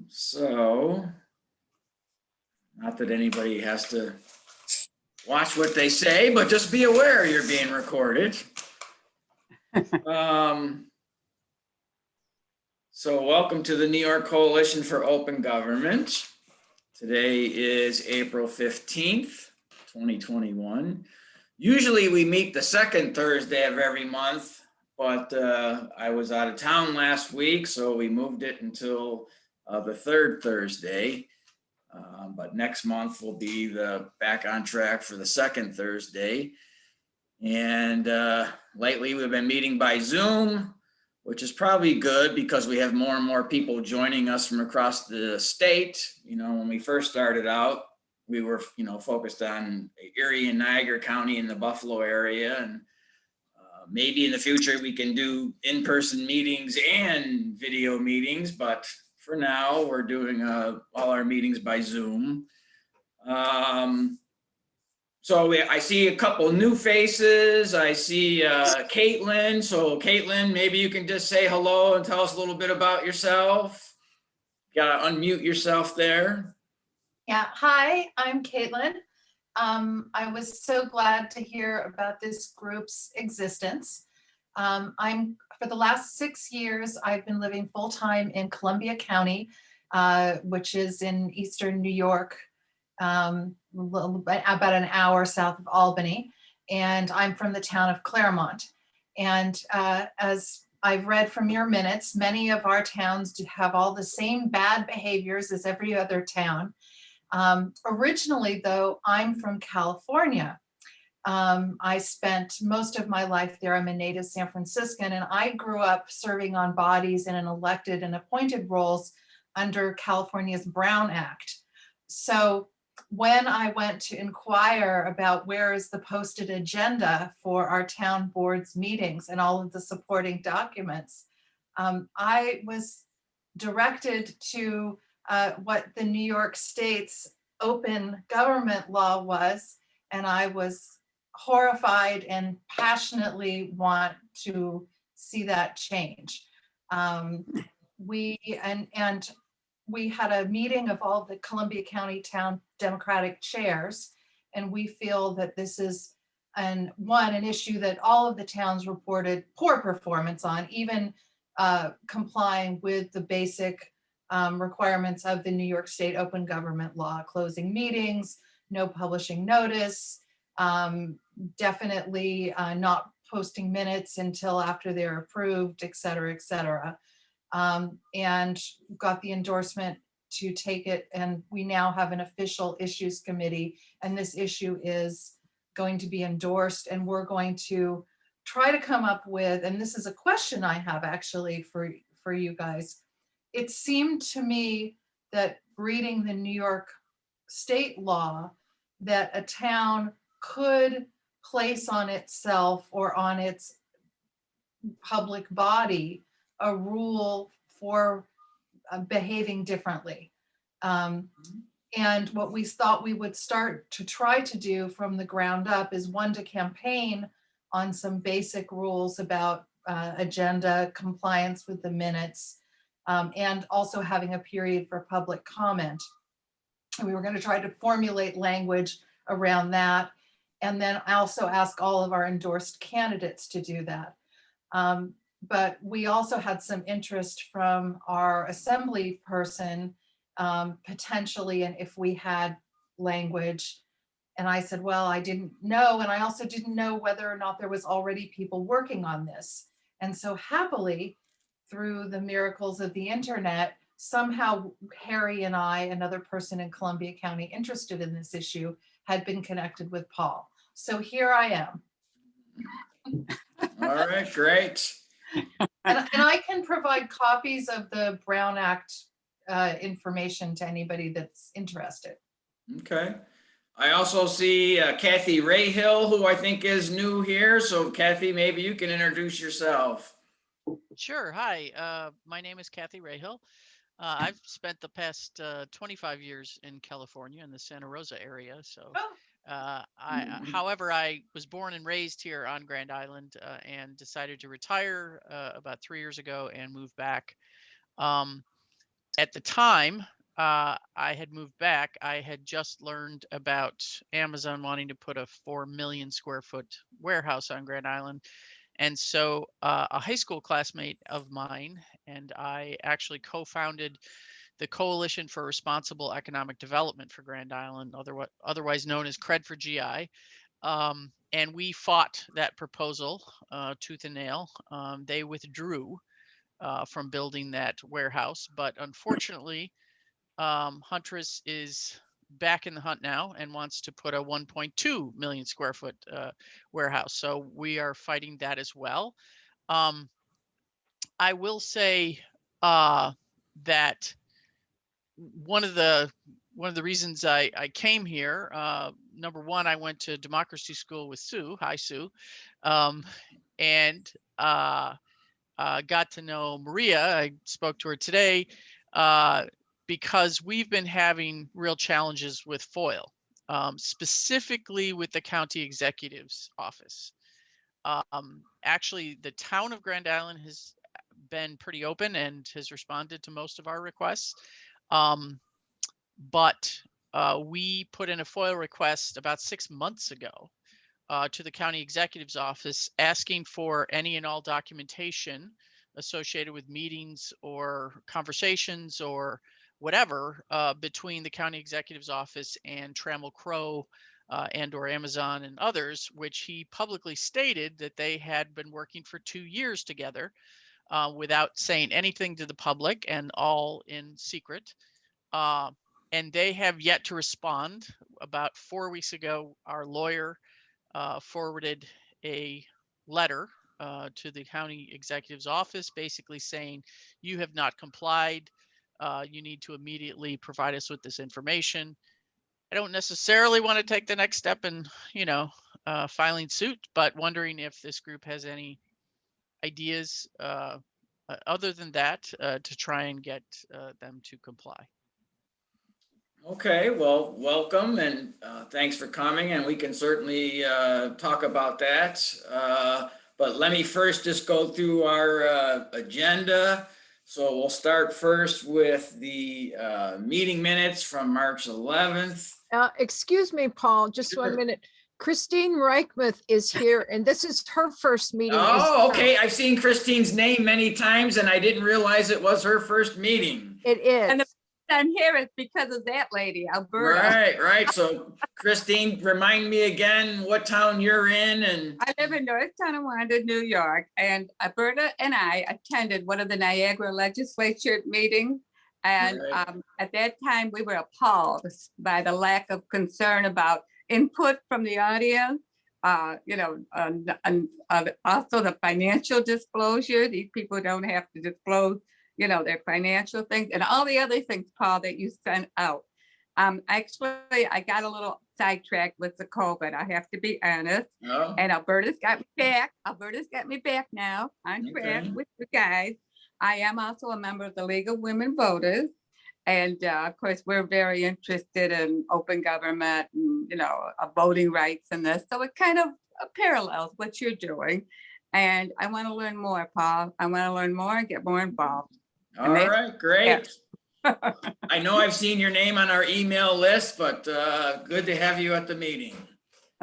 So, not that anybody has to watch what they say, but just be aware you're being recorded. So welcome to the New York Coalition for Open Government. Today is April 15th, 2021. Usually we meet the second Thursday of every month, but I was out of town last week, so we moved it until the third Thursday. But next month will be back on track for the second Thursday. And lately we've been meeting by Zoom, which is probably good because we have more and more people joining us from across the state. You know, when we first started out, we were, focused on Erie and Niagara County in the Buffalo area. And maybe in the future we can do in-person meetings and video meetings, but for now we're doing all our meetings by Zoom. So I see a couple new faces. I see Caitlin. So Caitlin, maybe you can just say hello and tell us a little bit about yourself. You gotta unmute yourself there. Yeah, hi, I'm Caitlin. I was so glad to hear about this group's existence. For the last 6 years, I've been living full-time in Columbia County, which is in eastern New York, about an hour south of Albany, and I'm from the town of Claremont. And as I've read from your minutes, many of our towns do have all the same bad behaviors as every other town. Originally, though, I'm from California. I spent most of my life there. I'm a native San Franciscan, and I grew up serving on bodies and in elected and appointed roles under California's Brown Act. So when I went to inquire about where is the posted agenda for our town board's meetings and all of the supporting documents, I was directed to what the New York State's open government law was, and I was horrified and passionately want to see that change. We had a meeting of all the Columbia County Town Democratic chairs, and we feel that this is an issue that all of the towns reported poor performance on, even complying with the basic requirements of the New York State open government law, closing meetings, no publishing notice, definitely not posting minutes until after they're approved, et cetera, et cetera. And got the endorsement to take it, and we now have an official issues committee, and this issue is going to be endorsed, and we're going to try to come up with, and this is a question I have actually for you guys. It seemed to me that reading the New York state law, that a town could place on itself or on its public body a rule for behaving differently. And what we thought we would start to try to do from the ground up is to campaign on some basic rules about agenda, compliance with the minutes, and also having a period for public comment. And we were going to try to formulate language around that, and then also ask all of our endorsed candidates to do that. But we also had some interest from our assembly person, potentially, and if we had language. And I said, well, I didn't know. And I also didn't know whether or not there was already people working on this. And so happily, through the miracles of the internet, somehow Harry and I, another person in Columbia County interested in this issue, had been connected with Paul. So here I am. All right, great. And I can provide copies of the Brown Act information to anybody that's interested. Okay. I also see Kathy Rayhill, who I think is new here. So Kathy, maybe you can introduce yourself. Sure. Hi, my name is Kathy Rayhill. I've spent the past 25 years in California in the Santa Rosa area. So, however, I was born and raised here on Grand Island and decided to retire about 3 years ago and move back. At the time, I had moved back. I had just learned about Amazon wanting to put a 4 million square foot warehouse on Grand Island. And so a high school classmate of mine and I actually co-founded the Coalition for Responsible Economic Development for Grand Island, otherwise known as CRED for GI. And we fought that proposal tooth and nail. They withdrew from building that warehouse, but unfortunately, Huntress is back in the hunt now and wants to put a 1.2 million square foot warehouse. So we are fighting that as well. I will say that one of the reasons I came here, number one, I went to democracy school with Sue. Hi, Sue. And got to know Maria. I spoke to her today because we've been having real challenges with FOIL, specifically with the county executive's office. Actually, the town of Grand Island has been pretty open and has responded to most of our requests. But we put in a FOIL request about 6 months ago to the county executive's office asking for any and all documentation associated with meetings or conversations or whatever between the county executive's office and Trammell Crow and or Amazon and others, which he publicly stated that they had been working for 2 years together without saying anything to the public and all in secret. And they have yet to respond. About 4 weeks ago, our lawyer forwarded a letter to the county executive's office, basically saying, you have not complied. You need to immediately provide us with this information. I don't necessarily want to take the next step in, filing suit, but wondering if this group has any ideas other than that to try and get them to comply. Okay, well, welcome and thanks for coming, and we can certainly talk about that. But let me first just go through our agenda. So we'll start first with the meeting minutes from March 11th. Excuse me, Paul, just Sure. 1 minute. Christine Reichmuth is here, and this is her first meeting. Oh, okay. I've seen Christine's name many times, and I didn't realize it was her first meeting. It is. And I'm here is because of that lady, Alberta. Right. So Christine, remind me again what town you're in. And I live in North Tonawanda, New York, and Alberta and I attended one of the Niagara legislature meetings. And Right. At that time, we were appalled by the lack of concern about input from the audience. And also the financial disclosure. These people don't have to disclose, their financial things and all the other things, Paul, that you sent out. Actually, I got a little sidetracked with the COVID. I have to be honest. Oh, And Alberta's got me back. Alberta's got me back now on track Okay. with you guys. I am also a member of the League of Women Voters. And of course, we're very interested in open government and, voting rights and this. So it kind of parallels what you're doing. And I want to learn more, Paul. I want to learn more and get more involved. all right, great. I know I've seen your name on our email list, but good to have you at the meeting.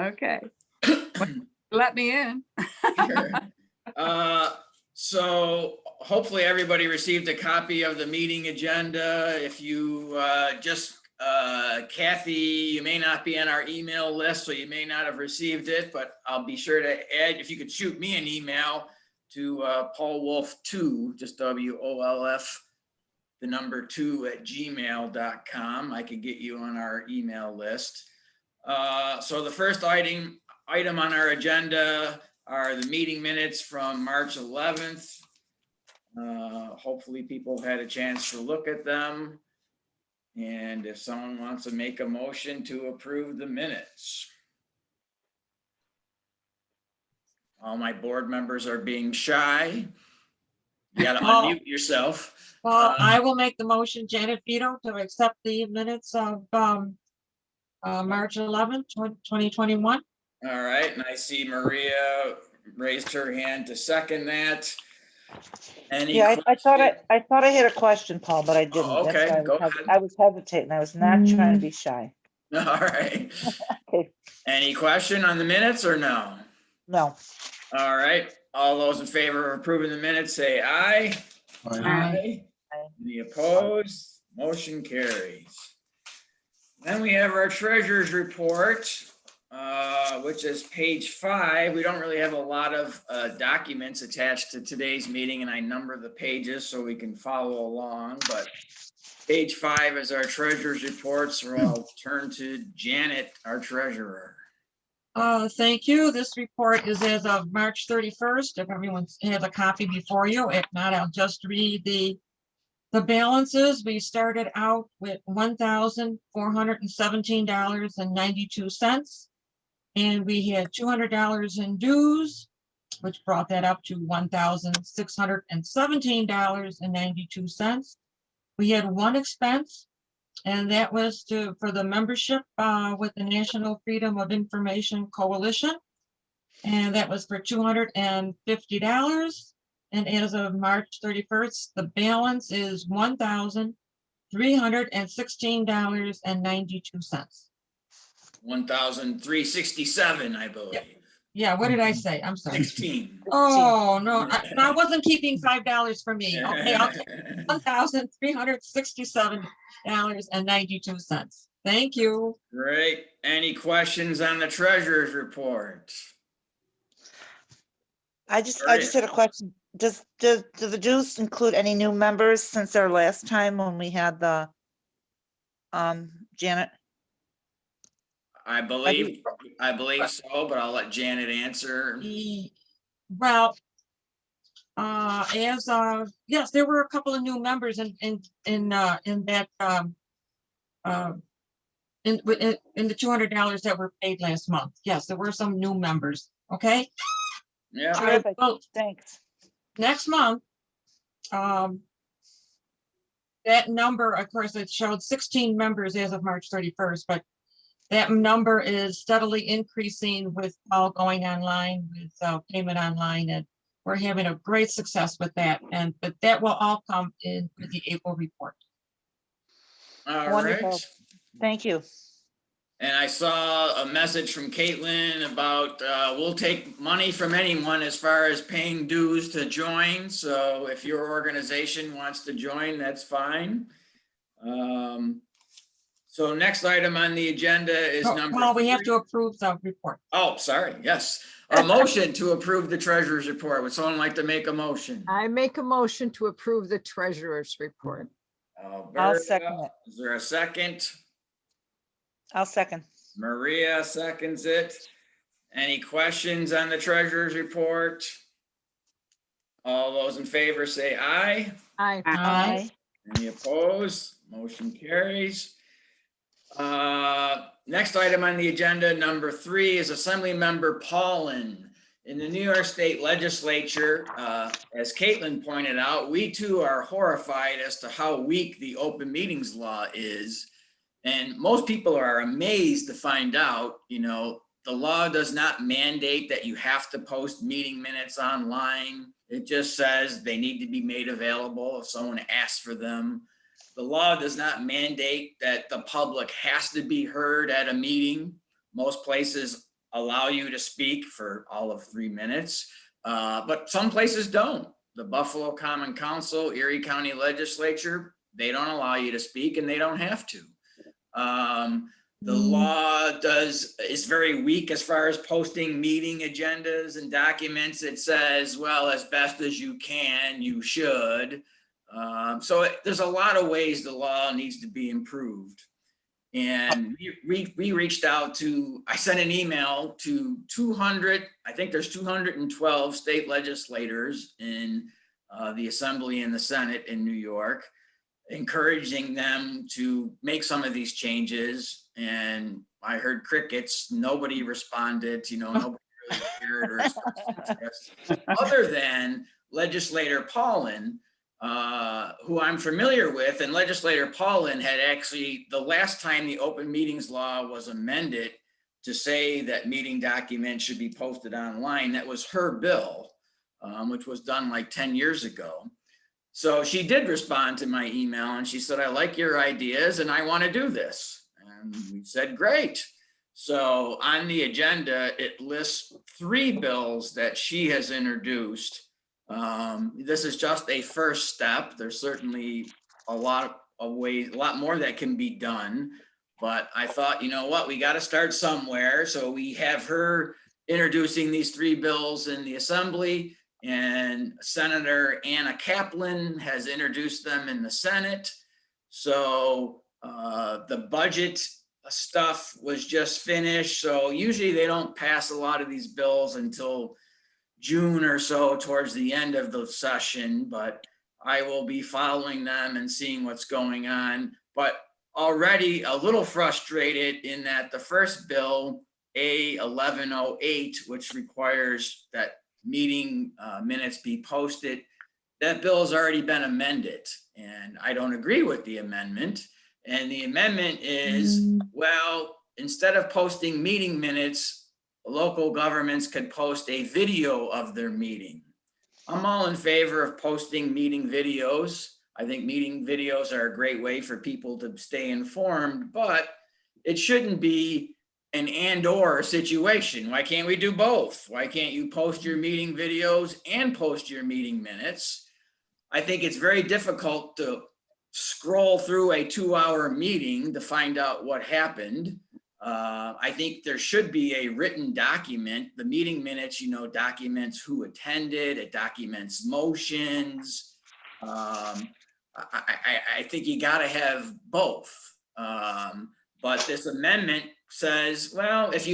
Okay. Let me in. Sure. So hopefully everybody received a copy of the meeting agenda. If you Kathy, you may not be on our email list, so you may not have received it, but I'll be sure to add, if you could shoot me an email to paulwolf2, just WOLF, the number 2 at gmail.com. I could get you on our email list. So the first item on our agenda are the meeting minutes from March 11th. Hopefully people had a chance to look at them. And if someone wants to make a motion to approve the minutes. All my board members are being shy. You gotta unmute yourself. Well, I will make the motion, Janet Vito, to accept the minutes of March 11th, 2021. All right, and I see Maria raised her hand to second that. Any Yeah, I thought questions? I thought I had a question, Paul, but I didn't. Oh, That's okay, why go ahead. I was hesitating. I was not trying to be shy. All right. Okay, Any question on the minutes or no? no. All right, all those in favor of approving the minutes, say aye. Aye. Any opposed? Motion carries. Then we have our treasurer's report, which is page 5. We don't really have a lot of documents attached to today's meeting, and I number the pages so we can follow along, but page 5 is our treasurer's report, so I'll turn to Janet, our treasurer. Thank you. This report is as of March 31st. If everyone has a copy before you, if not, I'll just read the balances. We started out with $1,417.92. And we had $200 in dues, which brought that up to $1,617.92. We had one expense, and that was for the membership with the National Freedom of Information Coalition. And that was for $250. And as of March 31st, the balance is $1,316.92. 1,367, I believe. Yeah, what did I say? I'm sorry. 16. Oh, no, I wasn't keeping $5 for me. Okay, I'll take $1,367.92. Thank you. Great. Any questions on the treasurer's report? I just had a question. Do the dues include any new members since our last time when we had the Janet? I believe so, but I'll let Janet answer. Well, yes, there were a couple of new members in that in the $200 that were paid last month. Yes, there were some new members. Okay. Yeah. Terrific. Well, Thanks. next month, that number, of course, it showed 16 members as of March 31st, but that number is steadily increasing with all going online, with payment online, and we're having a great success with that. But that will all come in with the April report. All Wonderful. right. Thank you. And I saw a message from Caitlin about we'll take money from anyone as far as paying dues to join. So if your organization wants to join, that's fine. So next item on the agenda is number. Well, we have 3. to approve the report. Oh, sorry. Yes. A motion to approve the treasurer's report. Would someone like to make a motion? I make a motion to approve the treasurer's report. I'll second it. Is there a second? I'll second. Maria seconds it. Any questions on the treasurer's report? All those in favor say aye. Aye. Aye. Any opposed? Motion carries. Next item on the agenda, number 3, is Assembly Member Paulin. In the New York State Legislature, as Caitlin pointed out, we too are horrified as to how weak the open meetings law is. And most people are amazed to find out, the law does not mandate that you have to post meeting minutes online. It just says they need to be made available if someone asks for them. The law does not mandate that the public has to be heard at a meeting. Most places allow you to speak for all of 3 minutes, but some places don't. The Buffalo Common Council, Erie County Legislature, they don't allow you to speak and they don't have to. The law is very weak as far as posting meeting agendas and documents. It says, well, as best as you can, you should. So there's a lot of ways the law needs to be improved. And we reached out I sent an email to 200, I think there's 212 state legislators in the Assembly and the Senate in New York, encouraging them to make some of these changes. And I heard crickets. Nobody responded, nobody really cared or other than Legislator Paulin, who I'm familiar with. And Legislator Paulin had actually, the last time the open meetings law was amended to say that meeting documents should be posted online, that was her bill. which was done like 10 years ago. So she did respond to my email and she said, I like your ideas and I want to do this. And we said, great. So on the agenda, it lists 3 bills that she has introduced. This is just a first step. There's certainly a lot of ways, a lot more that can be done. But I thought, you know what, we got to start somewhere. So we have her introducing these 3 bills in the Assembly, and Senator Anna Kaplan has introduced them in the Senate. So the budget stuff was just finished. So usually they don't pass a lot of these bills until June or so, towards the end of the session, but I will be following them and seeing what's going on. But already a little frustrated in that the first bill, A1108, which requires that meeting minutes be posted, that bill has already been amended, and I don't agree with the amendment. And the amendment is, well, instead of posting meeting minutes, local governments could post a video of their meeting. I'm all in favor of posting meeting videos. I think meeting videos are a great way for people to stay informed, but it shouldn't be an and/or situation. Why can't we do both? Why can't you post your meeting videos and post your meeting minutes? I think it's very difficult to scroll through a 2-hour meeting to find out what happened. I think there should be a written document. The meeting minutes, you know, documents who attended, it documents motions. I think you got to have both. But this amendment says, well, if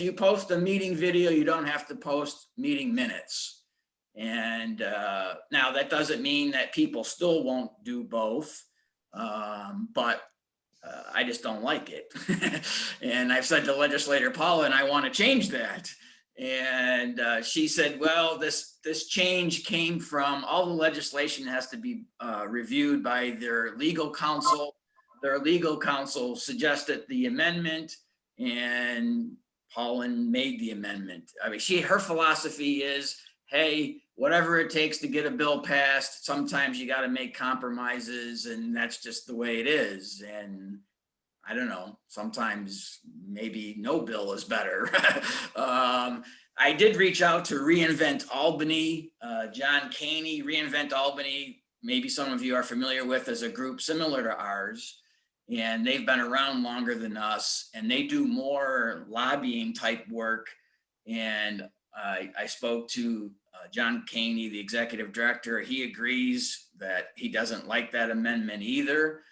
you post a meeting video, you don't have to post meeting minutes. And now that doesn't mean that people still won't do both, but I just don't like it. And I've said to legislator Paula, and I want to change that. And she said, well, this change came from, all the legislation has to be reviewed by their legal counsel. Their legal counsel suggested the amendment, and Paula made the amendment. I mean, her philosophy is, hey, whatever it takes to get a bill passed, sometimes you got to make compromises, and that's just the way it is. And I don't know, sometimes maybe no bill is better. I did reach out to Reinvent Albany, John Caney. Reinvent Albany, maybe some of you are familiar with, as a group similar to ours. And they've been around longer than us, and they do more lobbying type work. And I spoke to John Caney, the executive director. He agrees that he doesn't like that amendment either.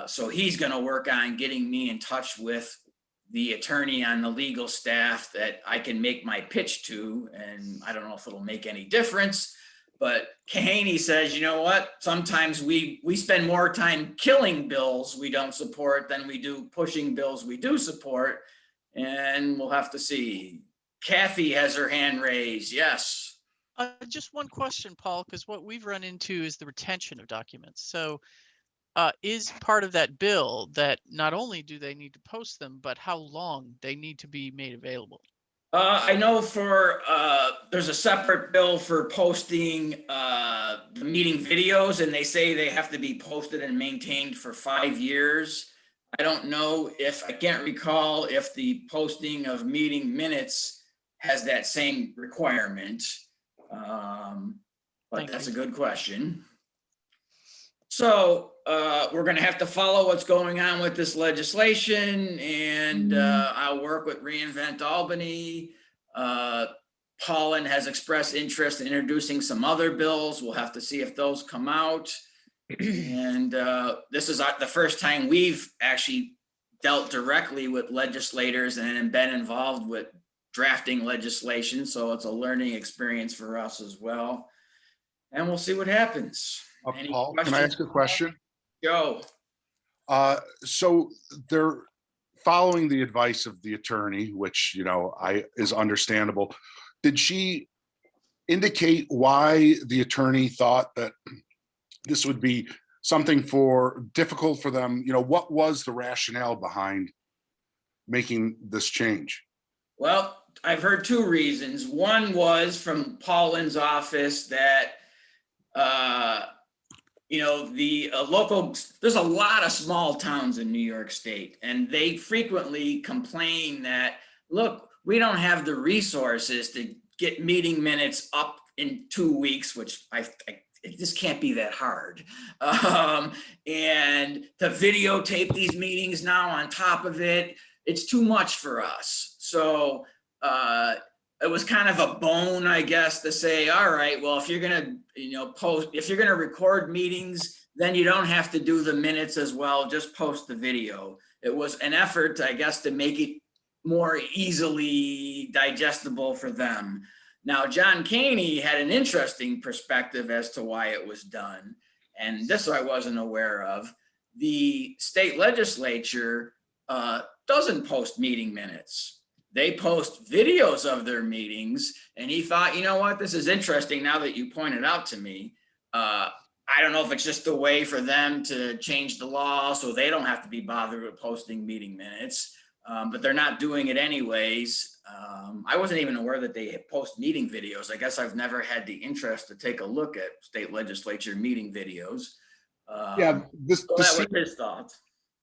So he's going to work on getting me in touch with the attorney on the legal staff that I can make my pitch to. And I don't know if it'll make any difference, but Haney says, you know what? Sometimes we spend more time killing bills we don't support than we do pushing bills we do support. And we'll have to see. Kathy has her hand raised. Yes. Just one question, Paul, because what we've run into is the retention of documents. So is part of that bill that not only do they need to post them, but how long they need to be made available? I know there's a separate bill for posting the meeting videos, and they say they have to be posted and maintained for 5 years. I don't know I can't recall if the posting of meeting minutes has that same requirement. But that's a good question. So we're going to have to follow what's going on with this legislation, and I'll work with Reinvent Albany. Paulin has expressed interest in introducing some other bills. We'll have to see if those come out. And this is the first time we've actually dealt directly with legislators and been involved with drafting legislation. So it's a learning experience for us as well. And we'll see what happens. Paul, can I ask a question? Go. So they're following the advice of the attorney, which, you know, is understandable. Did she indicate why the attorney thought that this would be something difficult for them? You know, what was the rationale behind making this change? Well, I've heard two reasons. One was from Paulin's office that, the local, there's a lot of small towns in New York State, and they frequently complain that, look, we don't have the resources to get meeting minutes up in 2 weeks, which it just can't be that hard. And to videotape these meetings now on top of it, it's too much for us. So it was kind of a bone, I guess, to say, all right, well, if you're gonna, if you're gonna record meetings, then you don't have to do the minutes as well, just post the video. It was an effort, I guess, to make it more easily digestible for them. Now, John Caney had an interesting perspective as to why it was done, and this I wasn't aware of. The state legislature doesn't post meeting minutes. They post videos of their meetings, and he thought, you know what, this is interesting now that you pointed out to me. I don't know if it's just a way for them to change the law so they don't have to be bothered with posting meeting minutes, but they're not doing it anyways. I wasn't even aware that they post meeting videos. I guess I've never had the interest to take a look at state legislature meeting videos. Yeah, So that was his thought.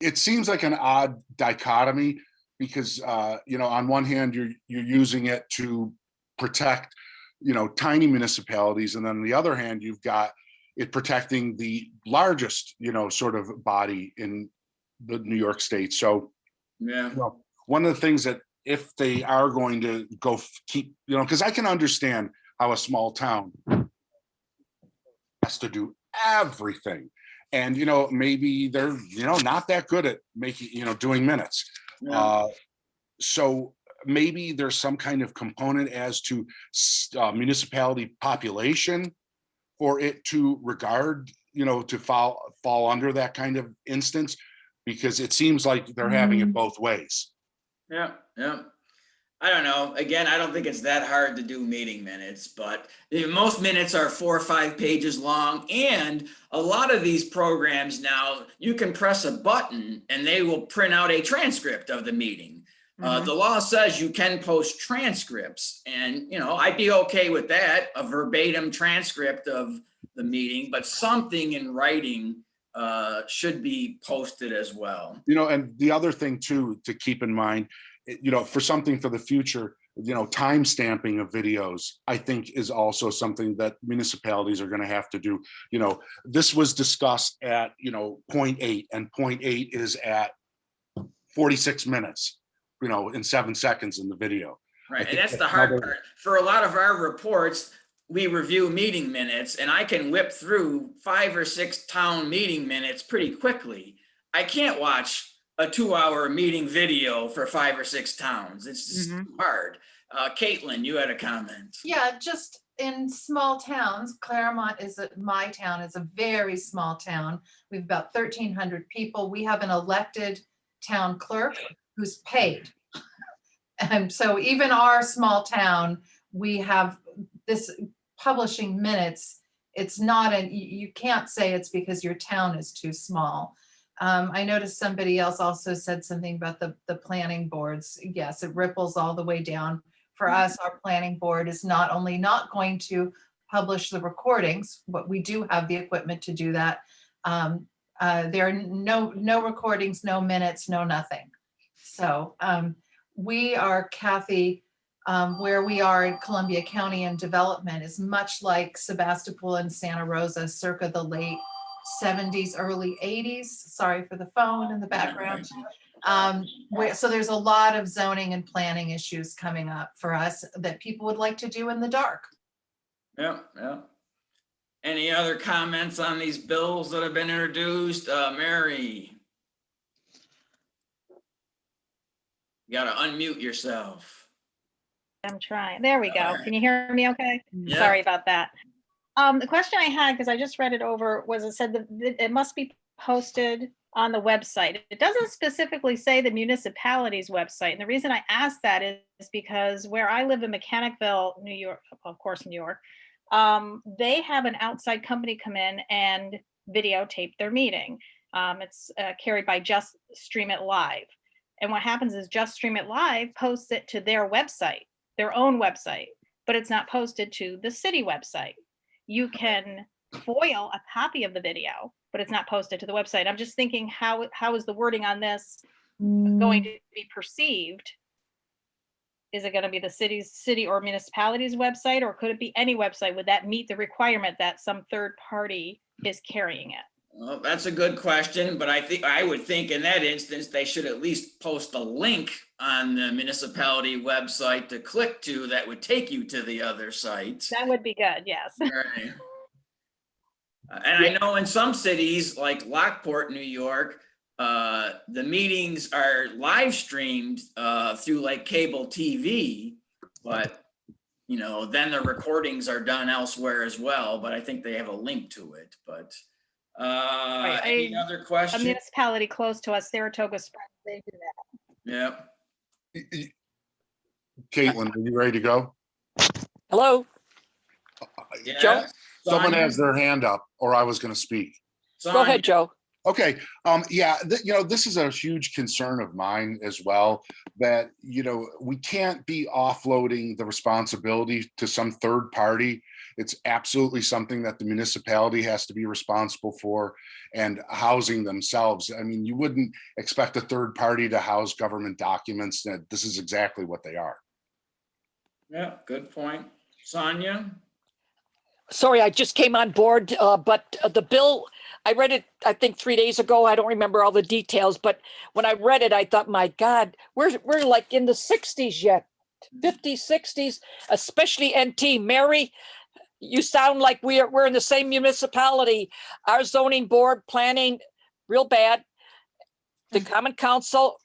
it seems like an odd dichotomy because, on one hand, you're using it to protect, tiny municipalities. And then on the other hand, you've got it protecting the largest, sort of body in the New York State. So, Yeah. well, one of the things that if they are going to go keep, because I can understand how a small town has to do everything. And, maybe they're, not that good at making, doing minutes. Yeah. So maybe there's some kind of component as to municipality population for it to regard, to fall under that kind of instance, because it seems like they're having it both ways. Yeah. I don't know. Again, I don't think it's that hard to do meeting minutes, but most minutes are 4 or 5 pages long. And a lot of these programs now, you can press a button and they will print out a transcript of the meeting. The law says you can post transcripts, and, I'd be okay with that, a verbatim transcript of the meeting, but something in writing should be posted as well. And the other thing too, to keep in mind, for something for the future, time stamping of videos, I think is also something that municipalities are going to have to do. This was discussed at, 0.8, and 0.8 is at 46 minutes, in 7 seconds in the video. Right, and that's the hard part. For a lot of our reports, we review meeting minutes, and I can whip through 5 or 6 town meeting minutes pretty quickly. I can't watch a 2-hour meeting video for 5 or 6 towns. It's just hard. Caitlin, you had a comment. Yeah, just in small towns, Claremont my town is a very small town. We have about 1,300 people. We have an elected town clerk who's paid. And so even our small town, we have this publishing minutes. It's not, you can't say it's because your town is too small. I noticed somebody else also said something about the planning boards. Yes, it ripples all the way down. For us, our planning board is not only not going to publish the recordings, but we do have the equipment to do that. There are no recordings, no minutes, no nothing. So we are, Kathy, where we are in Columbia County and development is much like Sebastopol and Santa Rosa circa the late 70s, early 80s. Sorry for the phone in the background. So there's a lot of zoning and planning issues coming up for us that people would like to do in the dark. Yeah. Any other comments on these bills that have been introduced? Mary? You gotta unmute yourself. I'm trying. There we go. All right. Can you hear me okay? Yeah. Sorry about that. The question I had, because I just read it over, was it said that it must be posted on the website. It doesn't specifically say the municipality's website. And the reason I asked that is because where I live in Mechanicville, New York, of course, New York, they have an outside company come in and videotape their meeting. It's carried by Just Stream It Live. And what happens is Just Stream It Live posts it to their website. their own website, but it's not posted to the city website. You can FOIL a copy of the video, but it's not posted to the website. I'm just thinking, how is the wording on this going to be perceived? Is it going to be the city or municipality's website, or could it be any website? Would that meet the requirement that some third party is carrying it? Well, that's a good question, but I would think in that instance, they should at least post a link on the municipality website to click to that would take you to the other site. That would be good, yes. Right. And I know in some cities like Lockport, New York, the meetings are live streamed through like cable TV, but then the recordings are done elsewhere as well, but I think they have a link to it. But any other A questions? municipality close to us, Saratoga Springs, they do that. Yep. Caitlin, are you ready to go? Hello, Yeah. Joe? Someone Sonia? has their hand up, or I was going to speak. Go ahead, Joe. Okay, this is a huge concern of mine as well, that, we can't be offloading the responsibility to some third party. It's absolutely something that the municipality has to be responsible for, and housing themselves. I mean, you wouldn't expect a third party to house government documents. That this is exactly what they are. Yeah, good point. Sonia? Sorry, I just came on board, but the bill, I read it, I think 3 days ago. I don't remember all the details, but when I read it, I thought, my God, we're like in the 60s yet, 50s, 60s, especially NT. Mary, you sound like we're in the same municipality. Our zoning board planning real bad. The Common Council,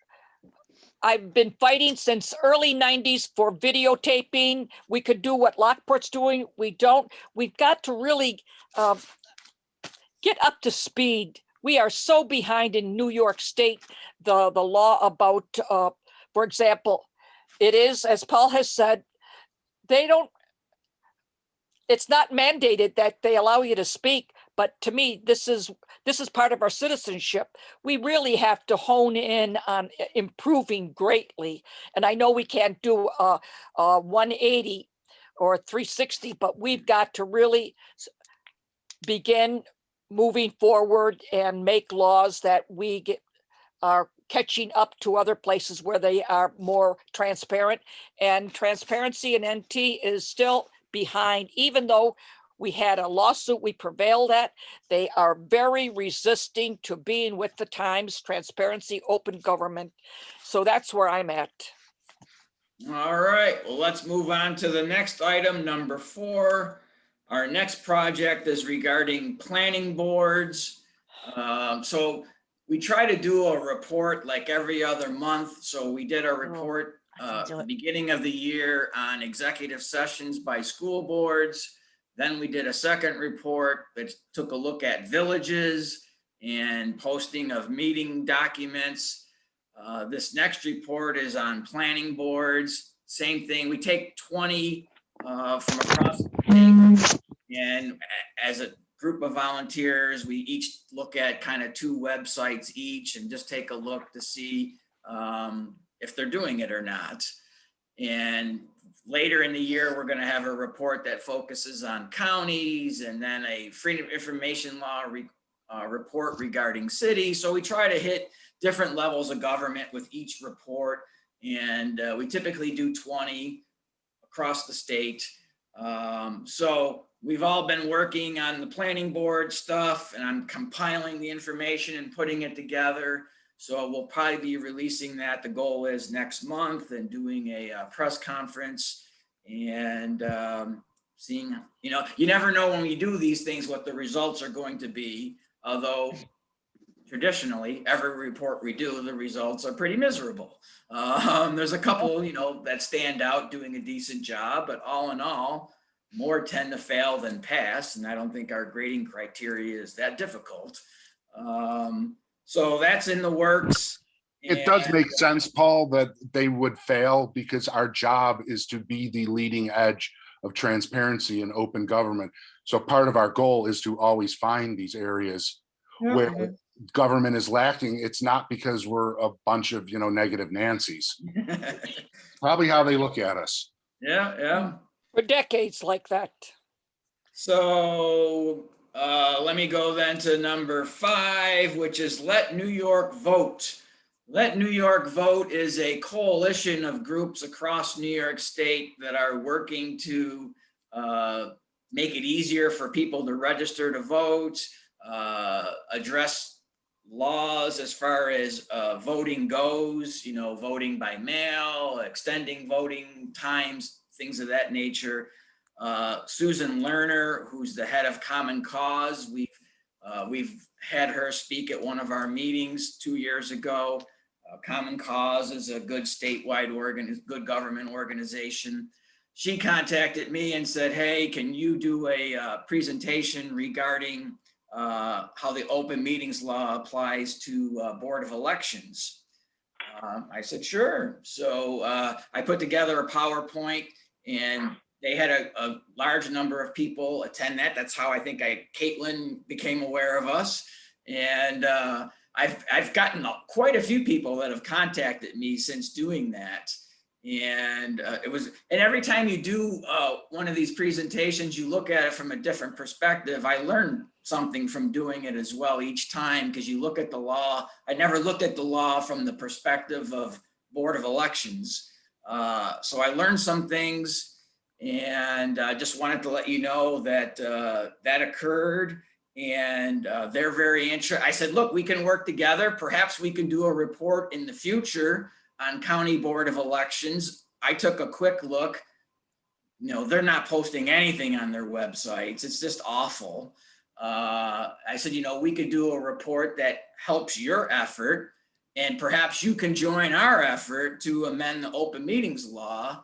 I've been fighting since early 90s for videotaping. We could do what Lockport's doing. We don't. We've got to really get up to speed. We are so behind in New York State. The law about, for example, it is, as Paul has said, it's not mandated that they allow you to speak, but to me, this is part of our citizenship. We really have to hone in on improving greatly. And I know we can't do a 180 or 360, but we've got to really begin moving forward and make laws that are catching up to other places where they are more transparent. And transparency in NT is still behind, even though we had a lawsuit we prevailed at. They are very resisting to being with the times, transparency, open government. So that's where I'm at. All right, well, let's move on to the next item, number 4. Our next project is regarding planning boards. So we try to do a report like every other month. So we did a report the beginning of the year on executive sessions by school boards. Then we did a second report that took a look at villages and posting of meeting documents. This next report is on planning boards. Same thing. We take 20 from across the state, and as a group of volunteers, we each look at kind of 2 websites each and just take a look to see if they're doing it or not. And later in the year, we're going to have a report that focuses on counties, and then a Freedom of Information Law report regarding cities. So we try to hit different levels of government with each report, and we typically do 20 across the state. So we've all been working on the planning board stuff, and I'm compiling the information and putting it together. So we'll probably be releasing that. The goal is next month, and doing a press conference, and seeing, you never know when we do these things what the results are going to be. Although traditionally, every report we do, the results are pretty miserable. There's a couple, that stand out doing a decent job, but all in all, more tend to fail than pass. And I don't think our grading criteria is that difficult. So that's in the works. It does make sense, Paul, that they would fail, because our job is to be the leading edge of transparency and open government. So part of our goal is to always find these areas where government is lacking. It's not because we're a bunch of, negative Nancys. Probably how they look at us. Yeah. For decades like that. So let me go then to number 5, which is Let New York Vote. Let New York Vote is a coalition of groups across New York State that are working to make it easier for people to register to vote, address laws as far as voting goes, voting by mail, extending voting times, things of that nature. Susan Lerner, who's the head of Common Cause, we've had her speak at one of our meetings 2 years ago. Common Cause is a good statewide good government organization. She contacted me and said, hey, can you do a presentation regarding how the open meetings law applies to Board of Elections? I said, sure. So I put together a PowerPoint, and they had a large number of people attend that. That's how I think Caitlin became aware of us. And I've gotten quite a few people that have contacted me since doing that. And and every time you do one of these presentations, you look at it from a different perspective. I learned something from doing it as well each time, because you look at the law. I never looked at the law from the perspective of Board of Elections. So I learned some things, and I just wanted to let you know that that occurred. And they're very interested. I said, look, we can work together. Perhaps we can do a report in the future on County Board of Elections. I took a quick look. They're not posting anything on their websites. It's just awful. I said, we could do a report that helps your effort, and perhaps you can join our effort to amend the open meetings law.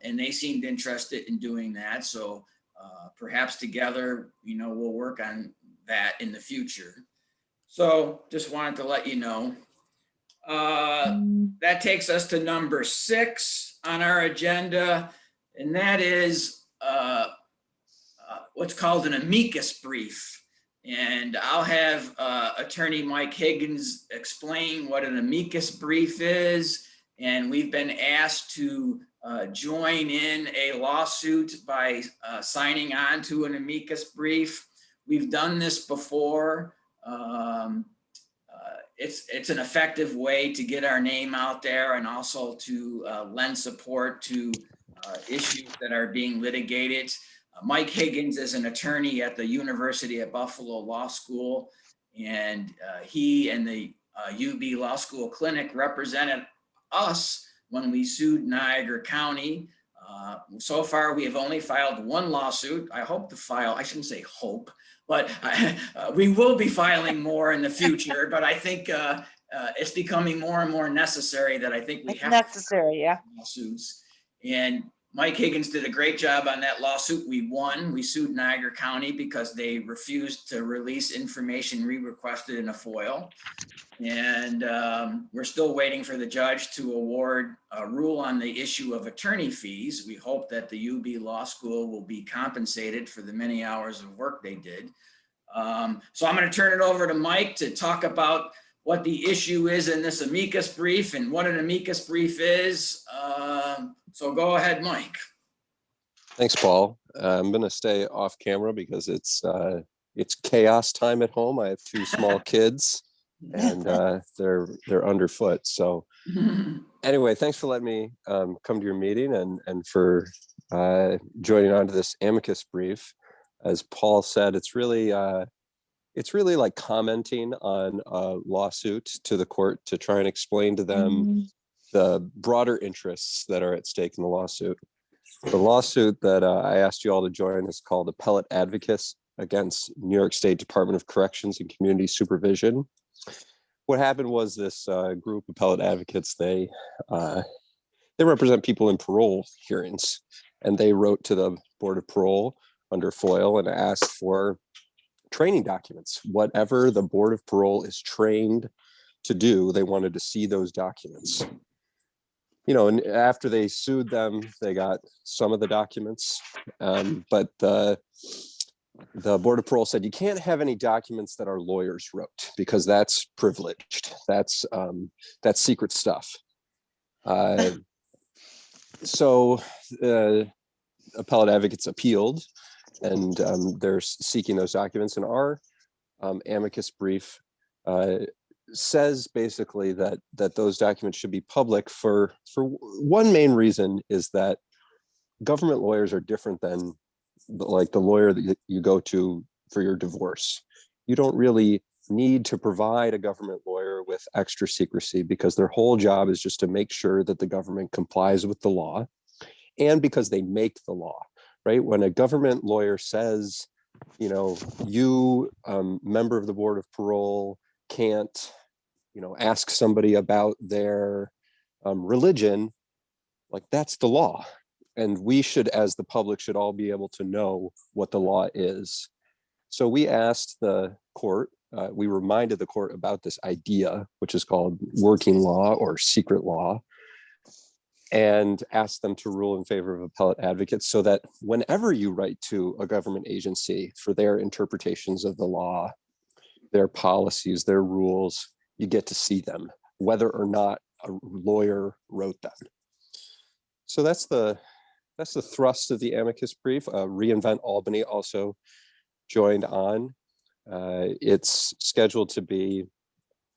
And they seemed interested in doing that. So perhaps together, we'll work on that in the future. So just wanted to let you know. That takes us to number 6 on our agenda, and that is what's called an amicus brief. And I'll have Attorney Mike Higgins explain what an amicus brief is. And we've been asked to join in a lawsuit by signing on to an amicus brief. We've done this before. It's an effective way to get our name out there, and also to lend support to issues that are being litigated. Mike Higgins is an attorney at the University of Buffalo Law School, and he and the UB Law School Clinic represented us when we sued Niagara County. So far, we have only filed one lawsuit. I hope to file, I shouldn't say hope, but we will be filing more in the future. But I think it's becoming more and more necessary that I think we have necessary, yeah. lawsuits. And Mike Higgins did a great job on that lawsuit. We won. We sued Niagara County because they refused to release information we requested in a FOIL. And we're still waiting for the judge to award a rule on the issue of attorney fees. We hope that the UB Law School will be compensated for the many hours of work they did. So I'm going to turn it over to Mike to talk about what the issue is in this amicus brief and what an amicus brief is. So go ahead, Mike. Thanks, Paul. I'm going to stay off camera because it's chaos time at home. I have 2 small kids, and they're underfoot. So anyway, thanks for letting me come to your meeting and for joining on to this amicus brief. As Paul said, it's really like commenting on a lawsuit to the court to try and explain to them the broader interests that are at stake in the lawsuit. The lawsuit that I asked you all to join is called Appellate Advocates against New York State Department of Corrections and Community Supervision. What happened was this group, Appellate Advocates, they represent people in parole hearings, and they wrote to the Board of Parole under FOIL and asked for training documents. Whatever the Board of Parole is trained to do, they wanted to see those documents. And after they sued them, they got some of the documents, but the Board of Parole said, you can't have any documents that our lawyers wrote because that's privileged. That's secret stuff. So appellate advocates appealed, and they're seeking those documents. And our amicus brief says basically that those documents should be public for one main reason, is that government lawyers are different than like the lawyer that you go to for your divorce. You don't really need to provide a government lawyer with extra secrecy, because their whole job is just to make sure that the government complies with the law, and because they make the law, right? When a government lawyer says, you know, you, member of the board of parole, can't, you know, ask somebody about their religion, like that's the law. And we should, as the public, should all be able to know what the law is. So we asked the court, we reminded the court about this idea, which is called working law or secret law, and asked them to rule in favor of appellate advocates, so that whenever you write to a government agency for their interpretations of the law, their policies, their rules, you get to see them, whether or not a lawyer wrote them. So that's the thrust of the amicus brief. Reinvent Albany also joined on. It's scheduled to be,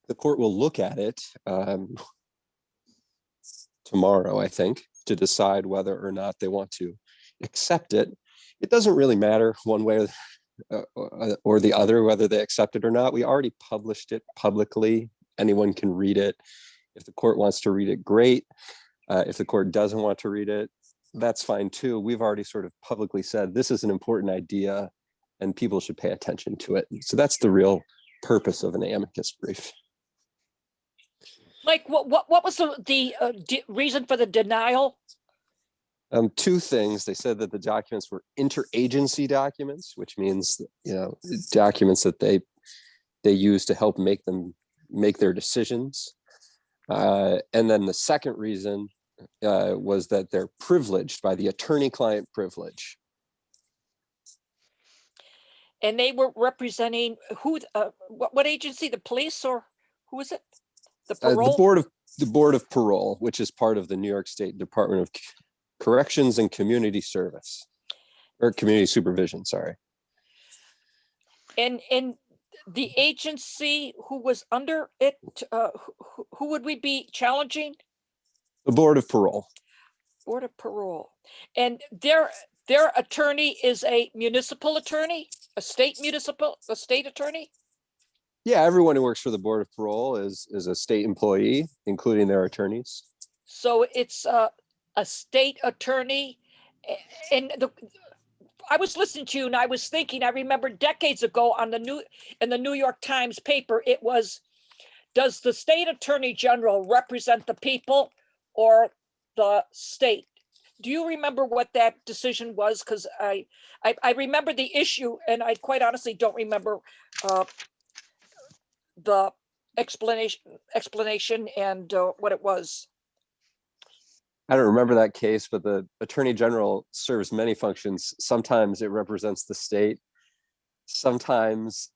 the court will look at it tomorrow, I think, to decide whether or not they want to accept it. It doesn't really matter one way or the other whether they accept it or not. We already published it publicly. Anyone can read it. If the court wants to read it, great. If the court doesn't want to read it, that's fine too. We've already sort of publicly said this is an important idea and people should pay attention to it. So that's the real purpose of an amicus brief. Mike, what was the reason for the denial? Two things. They said that the documents were interagency documents, which means, you know, documents that they use to help make their decisions. And then the second reason was that they're privileged by the attorney-client privilege. And they were representing who? What agency? The police, or who is it? The parole? The board of parole, which is part of the New York State Department of Corrections and Community Service, or Community Supervision. Sorry. And the agency who was under it, who would we be challenging? The board of parole. Board of Parole. And their attorney is a municipal attorney, a state attorney? Yeah, everyone who works for the board of parole is a state employee, including their attorneys. So it's a state attorney. And I was listening to you and I was thinking, I remember decades ago in the New York Times paper, it was, does the state attorney general represent the people or the state? Do you remember what that decision was? Because I remember the issue, and I quite honestly don't remember the explanation and what it was. I don't remember that case, but the attorney general serves many functions. Sometimes it represents the state. Sometimes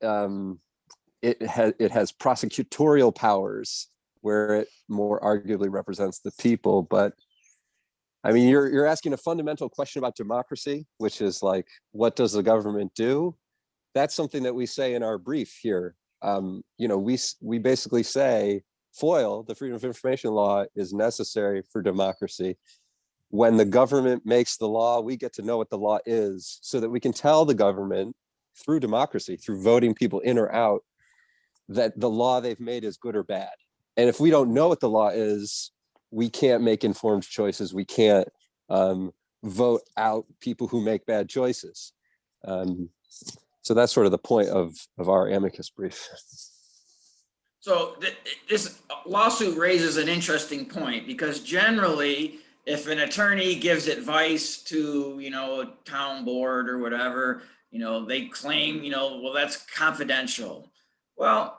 it has prosecutorial powers where it more arguably represents the people. But I mean, you're asking a fundamental question about democracy, which is like, what does the government do? That's something that we say in our brief here. You know, we basically say FOIL, the Freedom of Information Law, is necessary for democracy. When the government makes the law, we get to know what the law is so that we can tell the government through democracy, through voting people in or out, that the law they've made is good or bad. And if we don't know what the law is, we can't make informed choices. We can't vote out people who make bad choices. So that's sort of the point of our amicus brief. So this lawsuit raises an interesting point, because generally, if an attorney gives advice to, you know, a town board or whatever, you know, they claim, you know, well, that's confidential. Well,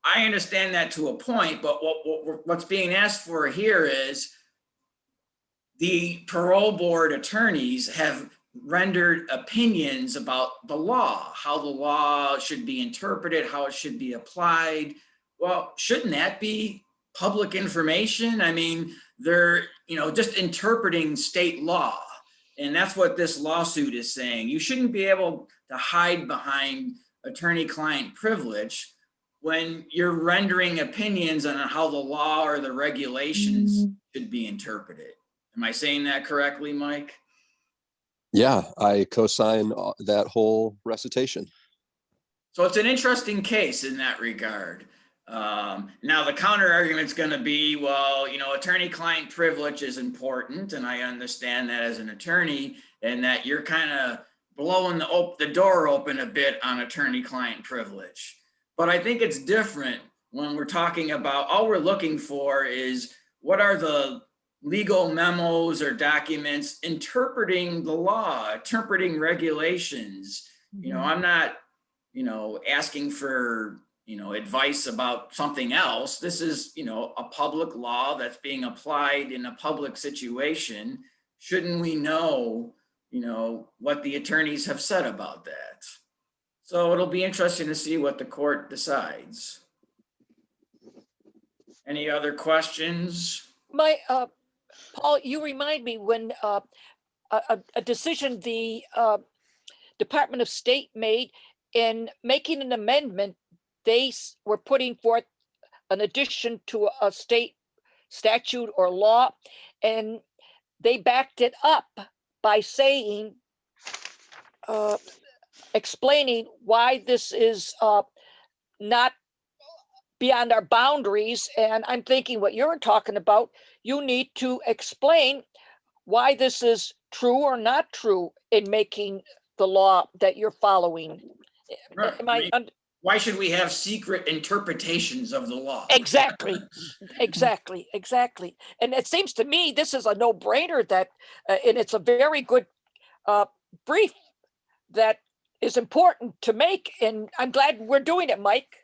I understand that to a point, but what's being asked for here is the parole board attorneys have rendered opinions about the law, how the law should be interpreted, how it should be applied. Well, shouldn't that be public information. I mean, they're, just interpreting state law. And that's what this lawsuit is saying. You shouldn't be able to hide behind attorney-client privilege when you're rendering opinions on how the law or the regulations should be interpreted. Am I saying that correctly, Mike? Yeah, I co-sign that whole recitation. So it's an interesting case in that regard. Now the counter argument is going to be, well, attorney-client privilege is important, and I understand that as an attorney, and that you're kind of blowing the door open a bit on attorney-client privilege. But I think it's different when we're talking about, all we're looking for is what are the legal memos or documents interpreting the law, interpreting regulations. I'm not, asking for, advice about something else. This is, a public law that's being applied in a public situation. Shouldn't we know, what the attorneys have said about that? So it'll be interesting to see what the court decides. Any other questions? Paul, you remind me when a decision the Department of State made in making an amendment, they were putting forth an addition to a state statute or law, and they backed it up by saying, explaining why this is not beyond our boundaries. And I'm thinking what you're talking about, you need to explain why this is true or not true in making the law that you're following. Right. Why should we have secret interpretations of the law? Exactly. And it seems to me this is a no-brainer that, and it's a very good brief that is important to make. And I'm glad we're doing it, Mike.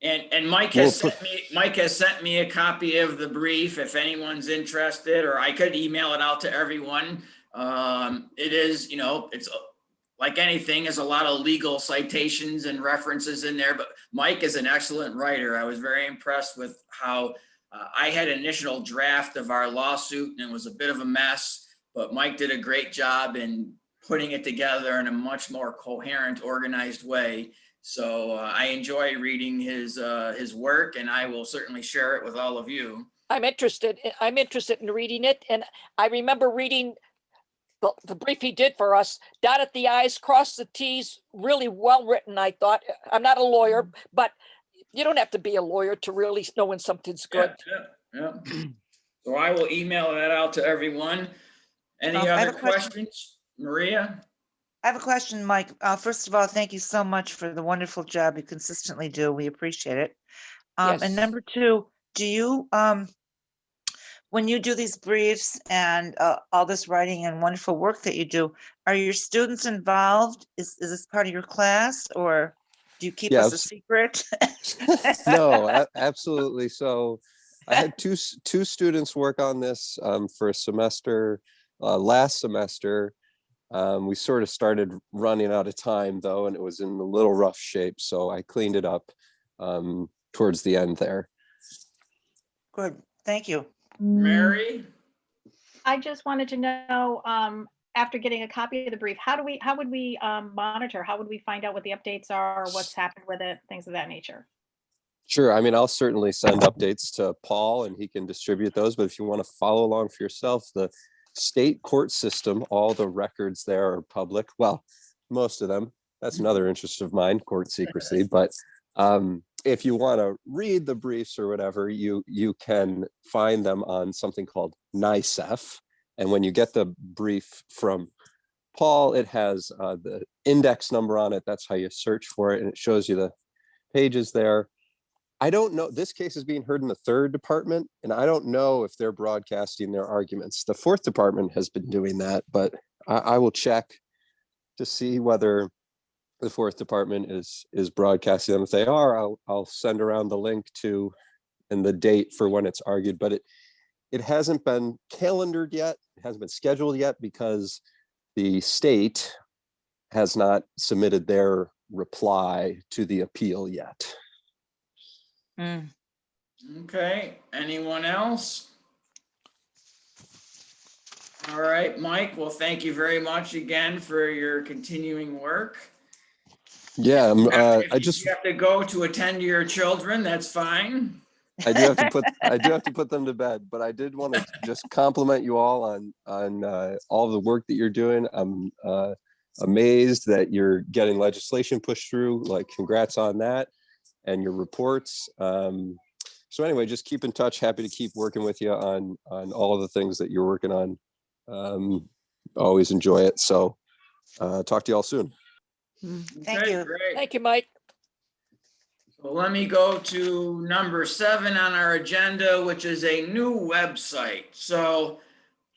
And Mike has sent me a copy of the brief if anyone's interested, or I could email it out to everyone. It is, it's like anything, there's a lot of legal citations and references in there, but Mike is an excellent writer. I was very impressed with how I had an initial draft of our lawsuit and it was a bit of a mess, but Mike did a great job in putting it together in a much more coherent, organized way. So I enjoy reading his work, and I will certainly share it with all of you. I'm interested in reading it. And I remember reading the brief he did for us, dotted the I's, crossed the T's, really well written, I thought. I'm not a lawyer, but you don't have to be a lawyer to really know when something's good. Yeah. So I will email that out to everyone. Any other questions? Maria? I have a question, Mike. First of all, thank you so much for the wonderful job you consistently do. We appreciate it. Yes. And number two, do you, when you do these briefs and all this writing and wonderful work that you do, are your students involved? Is this part of your class, or do you keep us a secret? No, absolutely. So I had two students work on this for a semester, last semester. We sort of started running out of time though, and it was in a little rough shape. So I cleaned it up towards the end there. Good, thank you. Mary? I just wanted to know, after getting a copy of the brief, how would we monitor? How would we find out what the updates are, or what's happened with it, things of that nature? Sure. I mean, I'll certainly send updates to Paul and he can distribute those. But if you want to follow along for yourself, the state court system, all the records there are public. Well, most of them. That's another interest of mine, court secrecy. But if you want to read the briefs or whatever, you can find them on something called NYCEF. And when you get the brief from Paul, it has the index number on it. That's how you search for it. And it shows you the pages there. I don't know, this case is being heard in the 3rd department, and I don't know if they're broadcasting their arguments. The 4th department has been doing that, but I will check to see whether the 4th department is broadcasting them. If they are, I'll send around the link to and the date for when it's argued, but it hasn't been calendared yet. It hasn't been scheduled yet because the state has not submitted their reply to the appeal yet. Okay, anyone else? All right, Mike, well, thank you very much again for your continuing work. Yeah, If I you just, have to go to attend to your children, that's fine. I do have to put them to bed, but I did want to just compliment you all on all the work that you're doing. I'm amazed that you're getting legislation pushed through. Like, congrats on that and your reports. So anyway, just keep in touch. Happy to keep working with you on all of the things that you're working on. Always enjoy it. So talk to you all soon. Thank Okay, you. great. Thank you, Mike. So let me go to number 7 on our agenda, which is a new website. So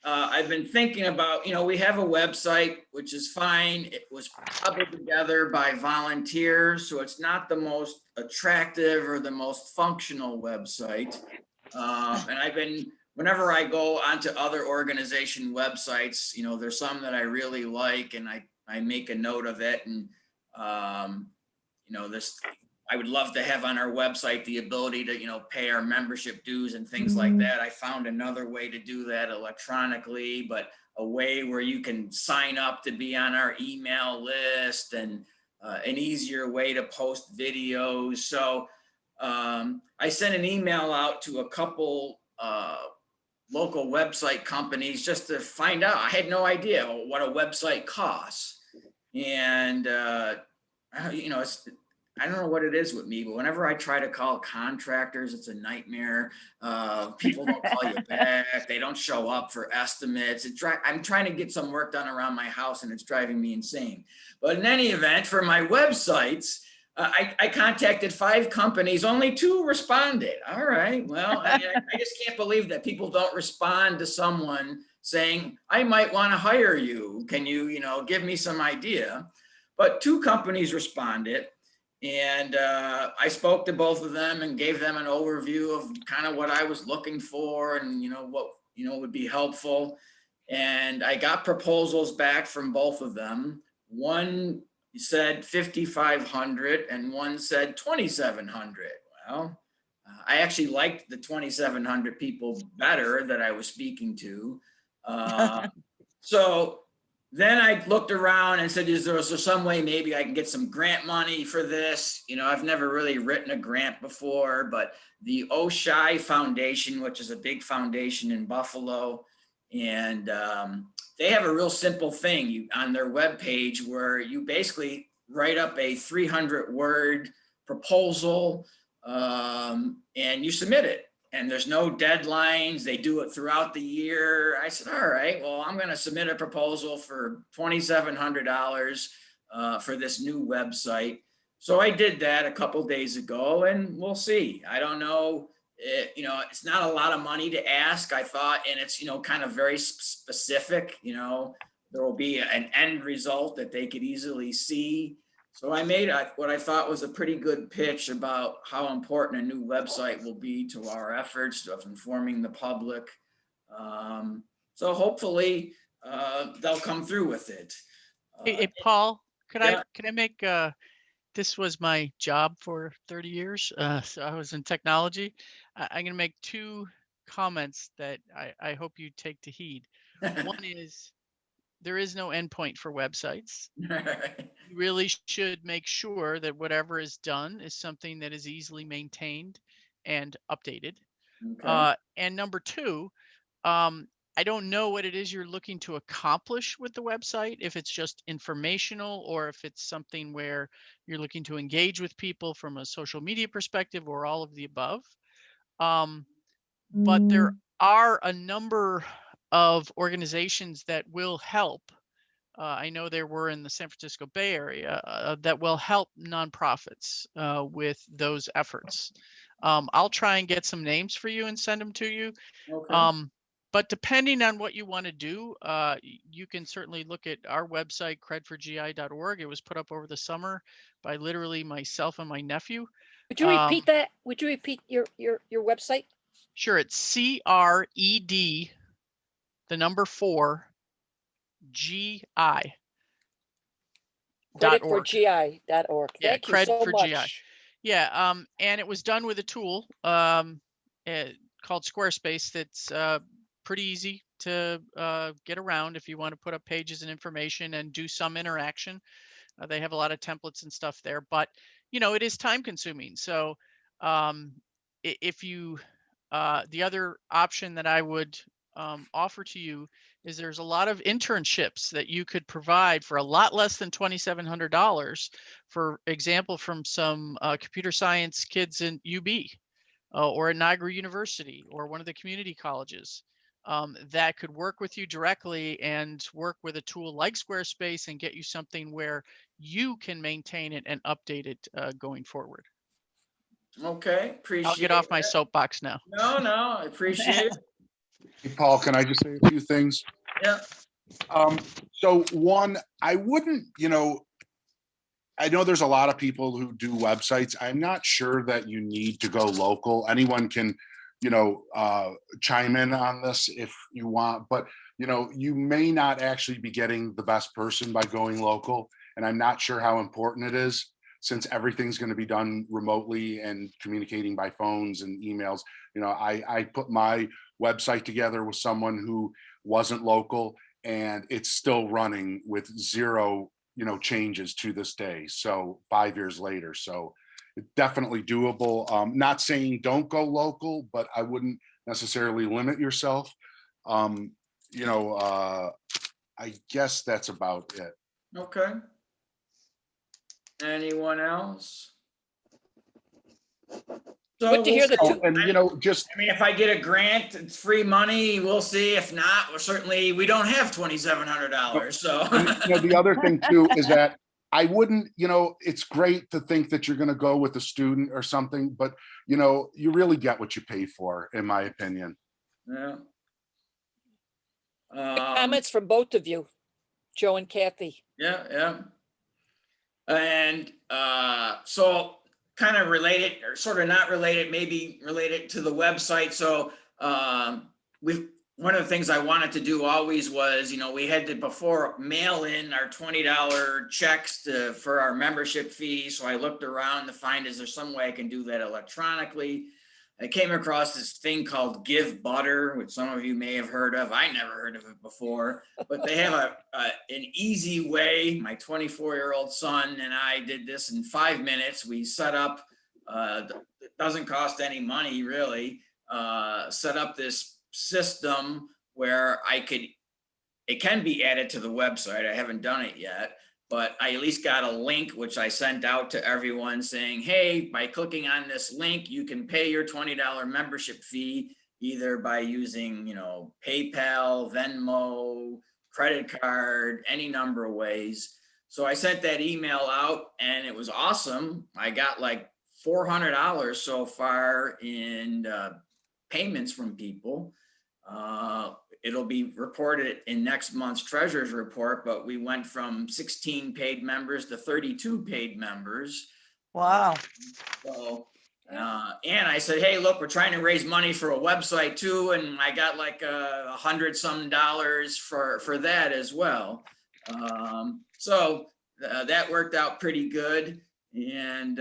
I've been thinking about, we have a website, which is fine. It was cobbled together by volunteers, so it's not the most attractive or the most functional website. And whenever I go onto other organization websites, there's some that I really like, and I make a note of it. And, I would love to have on our website the ability to, pay our membership dues and things like that. I found another way to do that electronically, but a way where you can sign up to be on our email list, and an easier way to post videos. So I sent an email out to a couple local website companies just to find out. I had no idea what a website costs. And, I don't know what it is with me, but whenever I try to call contractors, it's a nightmare. People don't call you back. They don't show up for estimates. I'm trying to get some work done around my house, and it's driving me insane. But in any event, for my websites, I contacted 5 companies, only 2 responded. All right, well, I just can't believe that people don't respond to someone saying, I might want to hire you. Can you, give me some idea? But 2 companies responded. And I spoke to both of them and gave them an overview of kind of what I was looking for, and what would be helpful. And I got proposals back from both of them. One said 5,500 and one said 2,700. Well, I actually liked the 2,700 people better that I was speaking to. So then I looked around and said, is there some way maybe I can get some grant money for this? I've never really written a grant before, but the Oshai Foundation, which is a big foundation in Buffalo, and they have a real simple thing on their webpage where you basically write up a 300-word proposal, and you submit it. And there's no deadlines. They do it throughout the year. I said, all right, well, I'm going to submit a proposal for $2,700 for this new website. So I did that a couple days ago, and we'll see. I don't know. It's not a lot of money to ask, I thought, and it's, kind of very specific. There will be an end result that they could easily see. So I made what I thought was a pretty good pitch about how important a new website will be to our efforts of informing the public. So hopefully they'll come through with it. Hey, Paul, could yeah. I make this was my job for 30 years. So I was in technology. I'm going to make 2 comments that I hope you take to heed. One is, there is no endpoint for websites. You really should make sure that whatever is done is something that is easily maintained and updated. Okay. And number 2, I don't know what it is you're looking to accomplish with the website, if it's just informational or if it's something where you're looking to engage with people from a social media perspective, or all of the above. But there are a number of organizations that will help. I know there were in the San Francisco Bay Area that will help nonprofits with those efforts. I'll try and get some names for you and send them to you. Okay. But depending on what you want to do, you can certainly look at our website, credforgi.org. It was put up over the summer by literally myself and my nephew. Would you repeat that? Would you repeat your website? Sure, it's CRED, the number 4, GI. Creditforgi.org. Yeah, Thank you so Cred4GI. much. Yeah, and it was done with a tool called Squarespace that's pretty easy to get around if you want to put up pages and information and do some interaction. They have a lot of templates and stuff there, but it is time consuming. So if you, the other option that I would offer to you is there's a lot of internships that you could provide for a lot less than $2,700. For example, from some computer science kids in UB or at Niagara University or one of the community colleges that could work with you directly and work with a tool like Squarespace and get you something where you can maintain it and update it going forward. Okay, appreciate I'll get off my that. soapbox now. No, I appreciate it. Hey, Paul, can I just say a few things? Yeah. So one, I wouldn't, I know there's a lot of people who do websites. I'm not sure that you need to go local. Anyone can, chime in on this if you want, but you may not actually be getting the best person by going local. And I'm not sure how important it is, since everything's going to be done remotely and communicating by phones and emails. I put my website together with someone who wasn't local, and it's still running with zero, changes to this day. So 5 years later, so it's definitely doable. Not saying don't go local, but I wouldn't necessarily limit yourself. I guess that's about it. Okay. Anyone else? So Good to hear the we'll two. And I mean, if I get a grant, it's free money. We'll see. If not, we don't have $2,700. So the other thing too is that I wouldn't, it's great to think that you're going to go with a student or something, but you really get what you pay for, in my opinion. yeah. Comments from both of you, Joe and Kathy. Yeah. And so kind of related or sort of not related, maybe related to the website. So one of the things I wanted to do always was, we had to before mail in our $20 checks for our membership fee. So I looked around to find, is there some way I can do that electronically? I came across this thing called Give Butter, which some of you may have heard of. I never heard of it before, but they have an easy way. My 24-year-old son and I did this in 5 minutes. We set up, it doesn't cost any money really, set up this system where it can be added to the website. I haven't done it yet, but I at least got a link, which I sent out to everyone saying, hey, by clicking on this link, you can pay your $20 membership fee, either by using, PayPal, Venmo, credit card, any number of ways. So I sent that email out and it was awesome. I got like $400 so far in payments from people. It'll be reported in next month's treasurer's report, but we went from 16 paid members to 32 paid members. Wow. So, and I said, hey, look, we're trying to raise money for a website too. And I got like $100 for that as well. So that worked out pretty good. And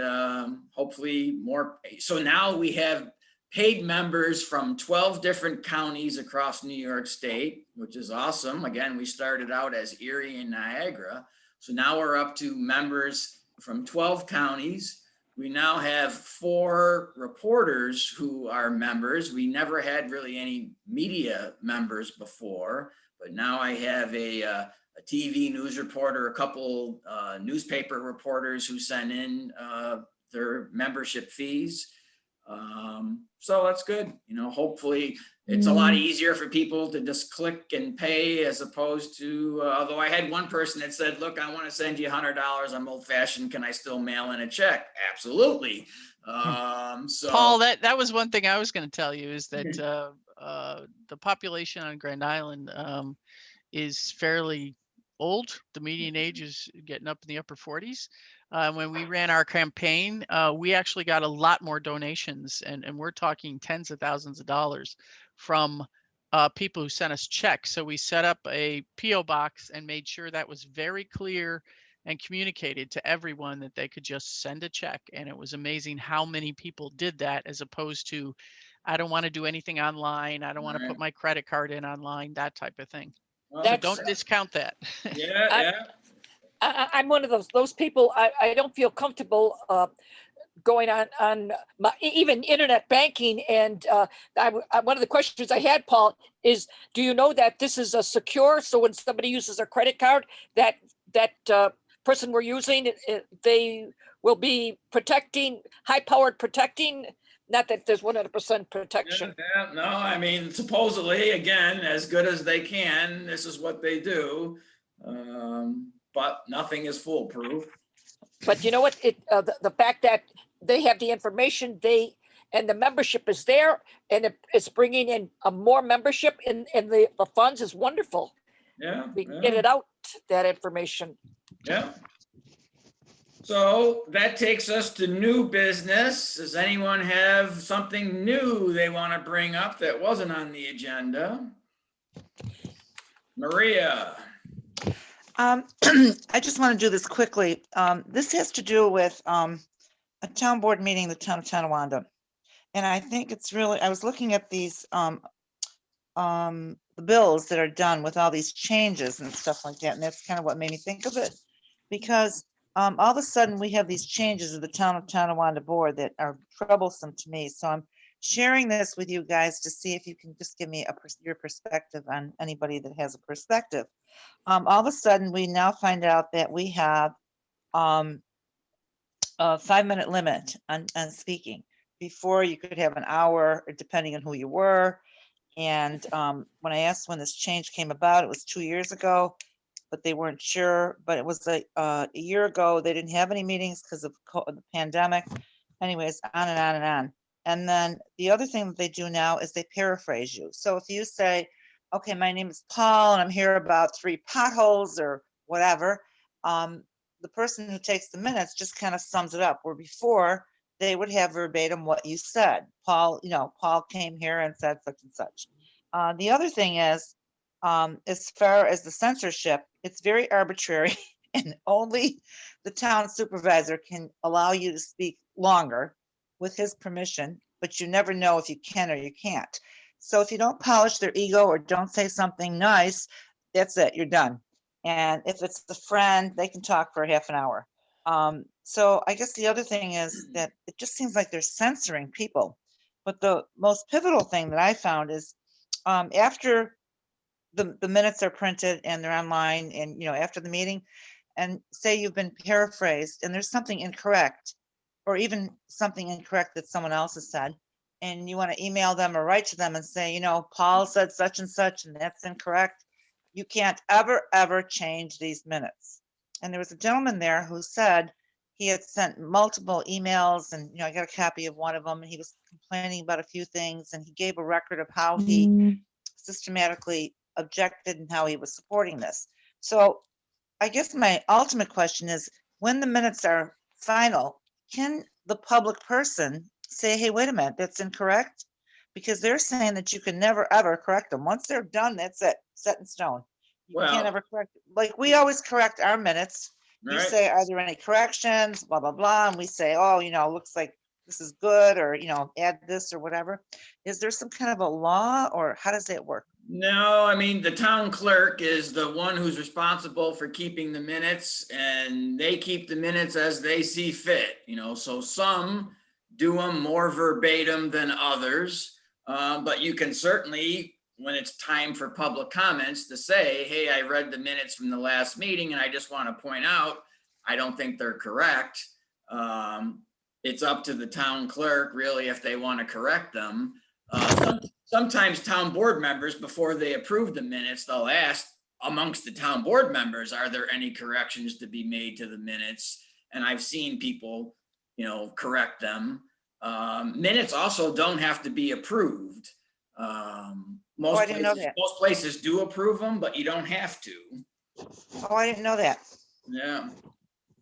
hopefully more. So now we have paid members from 12 different counties across New York State, which is awesome. Again, we started out as Erie and Niagara. So now we're up to members from 12 counties. We now have 4 reporters who are members. We never had really any media members before, but now I have a TV news reporter, a couple newspaper reporters who send in their membership fees. So that's good. Hopefully it's a lot easier for people to just click and pay as opposed to, although I had one person that said, look, I want to send you $100. I'm old fashioned. Can I still mail in a check? Absolutely. So Paul, that was one thing I was going to tell you is that the population on Grand Island is fairly old. The median age is getting up in the upper 40s. When we ran our campaign, we actually got a lot more donations, and we're talking tens of thousands of dollars from people who sent us checks. So we set up a P.O. box and made sure that was very clear and communicated to everyone that they could just send a check. And it was amazing how many people did that, as opposed to I don't want to do anything online. I don't want to Right. put my credit card in online, that type of thing. Well, So That's- don't discount that. Yeah, yeah. I'm one of those people, I don't feel comfortable going on even internet banking. And one of the questions I had, Paul, is do you know that this is a secure? So when somebody uses a credit card, that person we're using, they will be protecting, high-powered protecting, not that there's 100% protection. Yeah, no, I mean, supposedly, again, as good as they can, this is what they do. But nothing is foolproof. But you know what? The fact that they have the information, and the membership is there, and it's bringing in more membership, and the funds is wonderful. Yeah, We can get yeah, it out, that information. yeah. So that takes us to new business. Does anyone have something new they want to bring up that wasn't on the agenda? Maria? I just want to do this quickly. This has to do with a town board meeting, in the town of Tonawanda. And I think it's really, I was looking at these the bills that are done with all these changes and stuff like that. And that's kind of what made me think of it. Because all of a sudden we have these changes of the town of Tonawanda board that are troublesome to me. So I'm sharing this with you guys to see if you can just give me your perspective on anybody that has a perspective. All of a sudden, we now find out that we have a 5-minute limit on speaking. Before, you could have an hour, depending on who you were. And when I asked when this change came about, it was 2 years ago, but they weren't sure. But it was a year ago. They didn't have any meetings because of the pandemic. Anyways, on and on and on. And then the other thing that they do now is they paraphrase you. So if you say, okay, my name is Paul and I'm here about 3 potholes or whatever, the person who takes the minutes just kind of sums it up, where before they would have verbatim what you said. Paul, Paul came here and said such and such. The other thing is, as far as the censorship, it's very arbitrary and only the town supervisor can allow you to speak longer with his permission, but you never know if you can or you can't. So if you don't polish their ego or don't say something nice, that's it, you're done. And if it's the friend, they can talk for half an hour. So I guess the other thing is that it just seems like they're censoring people. But the most pivotal thing that I found is after the minutes are printed and they're online and, after the meeting, and say you've been paraphrased and there's something incorrect, or even something incorrect that someone else has said, and you want to email them or write to them and say, Paul said such and that's incorrect. You can't ever change these minutes. And there was a gentleman there who said he had sent multiple emails, and I got a copy of one of them, and he was complaining about a few things, and he gave a record of how he systematically objected and how he was supporting this. So I guess my ultimate question is, when the minutes are final, can the public person say, hey, wait a minute, that's incorrect? Because they're saying that you can never, ever correct them. Once they're done, that's it, set in stone. You can't Well, ever correct it. Like, we always correct our minutes. You right. say, are there any corrections, blah, blah, blah. And we say, oh, looks like this is good, or, add this or whatever. Is there some kind of a law, or how does that work? No, I mean, the town clerk is the one who's responsible for keeping the minutes, and they keep the minutes as they see fit, so some do them more verbatim than others. But you can certainly, when it's time for public comments, to say, hey, I read the minutes from the last meeting and I just want to point out, I don't think they're correct. It's up to the town clerk, really, if they want to correct them. Sometimes town board members, before they approve the minutes, they'll ask amongst the town board members, are there any corrections to be made to the minutes? And I've seen people, correct them. Minutes also don't have to be approved. Most I didn't know that. most places do approve them, but you don't have to. Oh, I didn't know that. Yeah.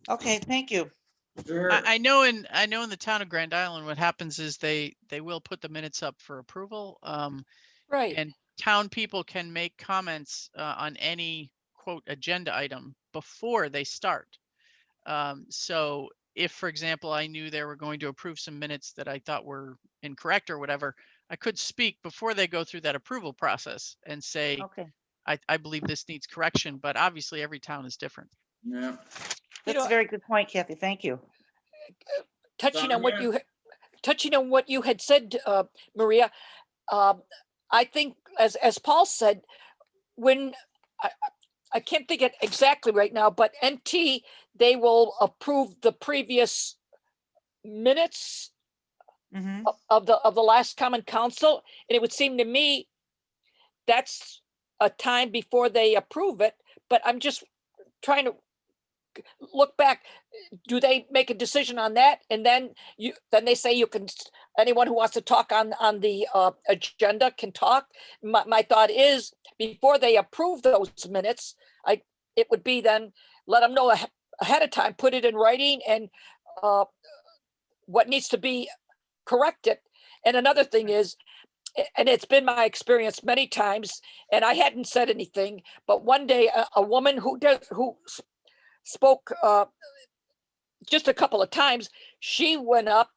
Okay, thank you. Sure. I know in the town of Grand Island, what happens is they will put the minutes up for approval. Right. And town people can make comments on any quote agenda item before they start. So if, for example, I knew they were going to approve some minutes that I thought were incorrect or whatever, I could speak before they go through that approval process and say, Okay, I believe this needs correction, but obviously every town is different. Yeah. that's a very good point, Kathy. Thank you. touching on what Sonia? touching on what you had said, Maria, I think as Paul said, when I can't think it exactly right now, but NT, they will approve the previous minutes Mhm. of the last common council. And it would seem to me that's a time before they approve it, but I'm just trying to look back. Do they make a decision on that? And then they say you can, anyone who wants to talk on the agenda can talk. My thought is before they approve those minutes, it would be then let them know ahead of time, put it in writing and what needs to be corrected. And another thing is, and it's been my experience many times, and I hadn't said anything, but one day a woman who spoke just a couple of times, she went up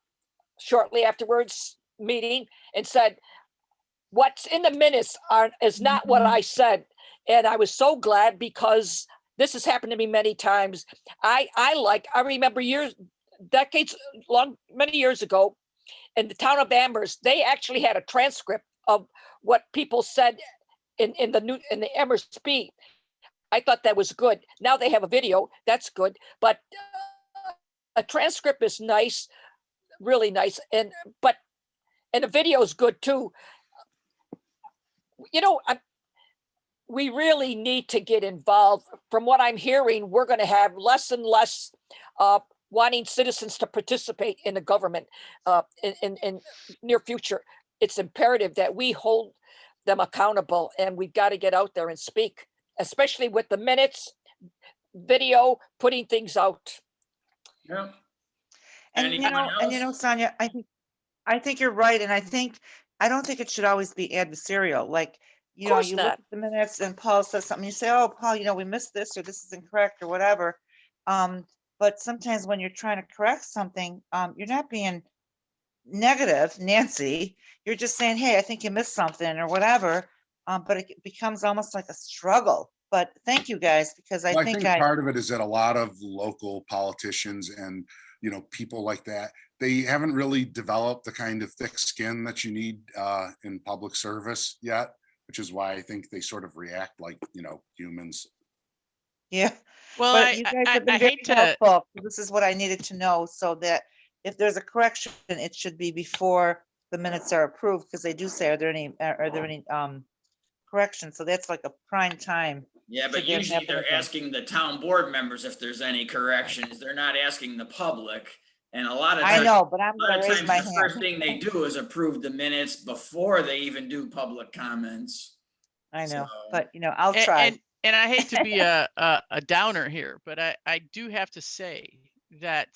shortly afterwards meeting and said, what's in the minutes is not what I said. And I was so glad because this has happened to me many times. I remember decades long, many years ago in the town of Amherst, they actually had a transcript of what people said in the Amherst speak. I thought that was good. Now they have a video, that's good, but a transcript is nice, really nice, and a video is good too. We really need to get involved. From what I'm hearing, we're going to have less and less wanting citizens to participate in the government in near future. It's imperative that we hold them accountable, and we've got to get out there and speak, especially with the minutes, video, putting things out. Yeah. And Anyone else? Sonia, I think you're right. And I don't think it should always be adversarial. Like, you course look not. at the minutes and Paul says something, you say, oh, Paul, we missed this, or this is incorrect or whatever. But sometimes when you're trying to correct something, you're not being negative, Nancy. You're just saying, hey, I think you missed something or whatever. But it becomes almost like a struggle. But thank you guys, because Well, I I think think part of it is that a lot of local politicians and, people like that, they haven't really developed the kind of thick skin that you need in public service yet, which is why I think they sort of react like, humans. yeah. Well, But you guys have been I very hate to, helpful. This is what I needed to know, so that if there's a correction, it should be before the minutes are approved, because they do say, are there any corrections? So that's like a prime time. Yeah, to but get usually they're happening. asking the town board members if there's any corrections. They're not asking the public. And a lot of I times, know, but I'm a lot gonna of raise times my the first hand. thing they do is approve the minutes before they even do public comments. I know, So- but I'll try. and I hate to be a downer here, but I do have to say that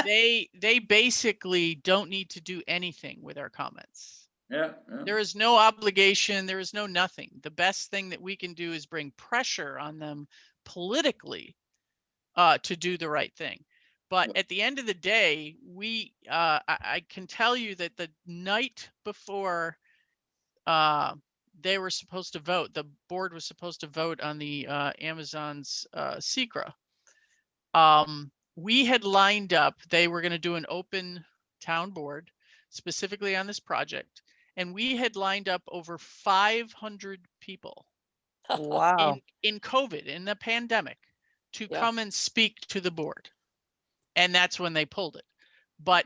they basically don't need to do anything with our comments. Yeah. There is no obligation. There is no nothing. The best thing that we can do is bring pressure on them politically to do the right thing. But at the end of the day, I can tell you that the night before they were supposed to vote, the board was supposed to vote on the Amazon's SECRA. We had lined up, they were going to do an open town board specifically on this project. And we had lined up over 500 people Wow. in COVID, in the pandemic, to Yeah. come and speak to the board. And that's when they pulled it. But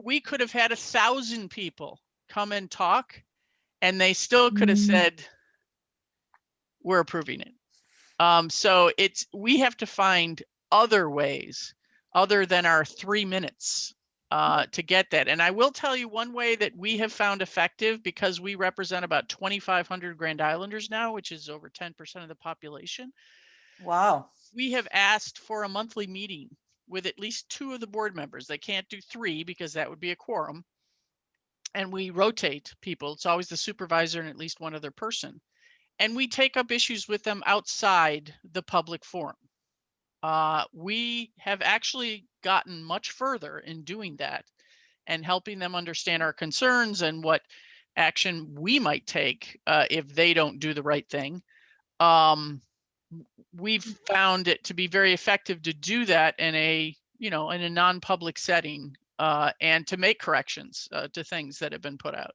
we could have had 1,000 people come and talk, and they still could have said, we're approving it. So we have to find other ways other than our 3 minutes to get that. And I will tell you one way that we have found effective, because we represent about 2,500 Grand Islanders now, which is over 10% of the population. Wow. We have asked for a monthly meeting with at least 2 of the board members. They can't do 3 because that would be a quorum. And we rotate people. It's always the supervisor and at least one other person. And we take up issues with them outside the public forum. we have actually gotten much further in doing that and helping them understand our concerns and what action we might take if they don't do the right thing. We've found it to be very effective to do that in a, in a non-public setting and to make corrections to things that have been put out.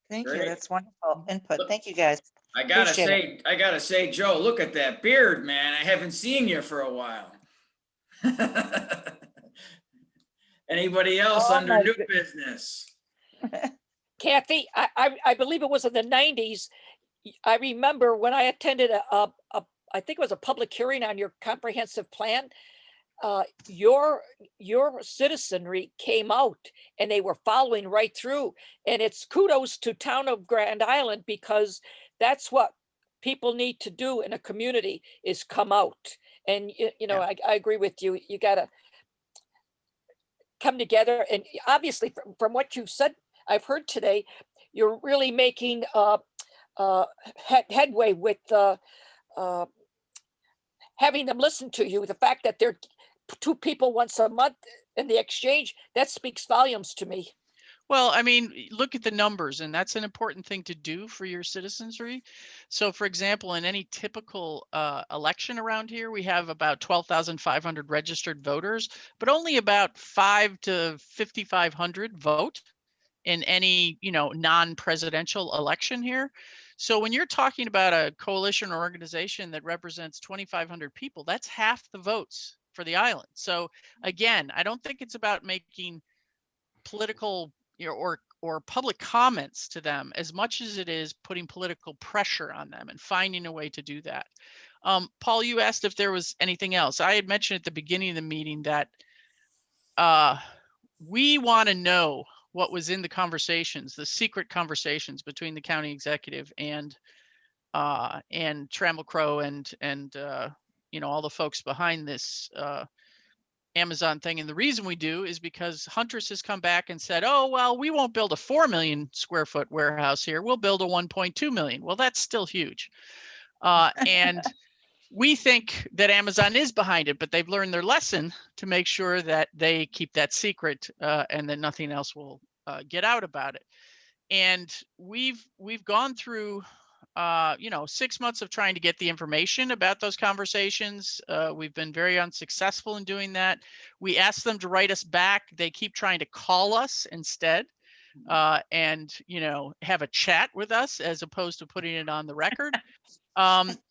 Thank you. Great. That's wonderful input. Thank you, guys. I gotta Appreciate say, I gotta say, Joe, look at that beard, man. I haven't seen you for a while. Anybody else Oh, under my new good- business? Kathy, I believe it was in the 90s. I remember when I attended I think it was a public hearing on your comprehensive plan. Your citizenry came out and they were following right through. And it's kudos to town of Grand Island, because that's what people need to do in a community, is come out. And I agree with you. You gotta come together. And obviously from what you've said, I've heard today, you're really making headway with having them listen to you. The fact that they're two people once a month in the exchange, that speaks volumes to me. Well, I mean, look at the numbers, and that's an important thing to do for your citizenry. So, for example, in any typical election around here, we have about 12,500 registered voters, but only about 5 to 5,500 vote in any, non-presidential election here. So when you're talking about a coalition or organization that represents 2,500 people, that's half the votes for the island. So again, I don't think it's about making political or public comments to them as much as it is putting political pressure on them and finding a way to do that. Paul, you asked if there was anything else. I had mentioned at the beginning of the meeting that we want to know what was in the conversations, the secret conversations between the county executive and Trammell Crow and all the folks behind this Amazon thing. And the reason we do is because Huntress has come back and said, oh, well, we won't build a 4 million square foot warehouse here. We'll build a 1.2 million. Well, that's still huge. And we think that Amazon is behind it, but they've learned their lesson to make sure that they keep that secret and that nothing else will get out about it. And we've gone through 6 months of trying to get the information about those conversations. We've been very unsuccessful in doing that. We asked them to write us back. They keep trying to call us instead and, have a chat with us as opposed to putting it on the record.